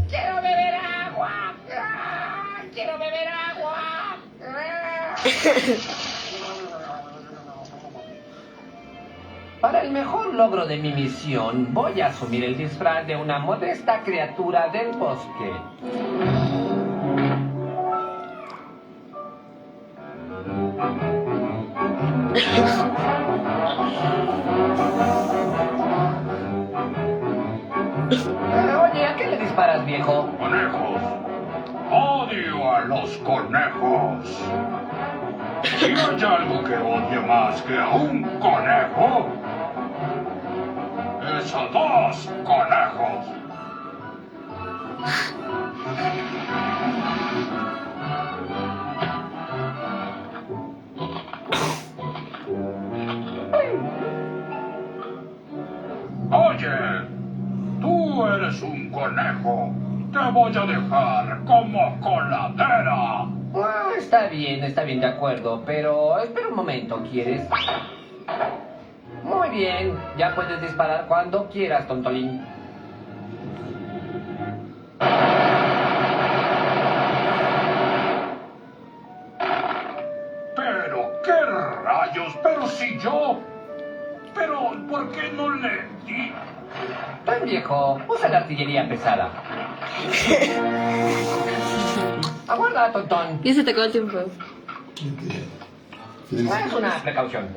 ¡Quiero beber agua! ¡Quiero beber agua! Para el mejor logro de mi misión, voy a asumir el disfraz de una modesta criatura del bosque. Oye, ¿a qué le disparas, viejo? ¡Conejos! ¡Odio a los conejos! Si hay algo que odie más que a un conejo, es a dos conejos. Oye, tú eres un conejo. Te voy a dejar como coladera. Ah, está bien, de acuerdo, pero espera un momento, ¿quieres? Muy bien, ya puedes disparar cuando quieras, tontolín. Pero, ¿qué rayos? Pero si yo... Pero, ¿por qué no le di? Tan viejo, usa la artillería pesada. Aguarda, tontón. Y se te acabó el tiempo. Es una precaución.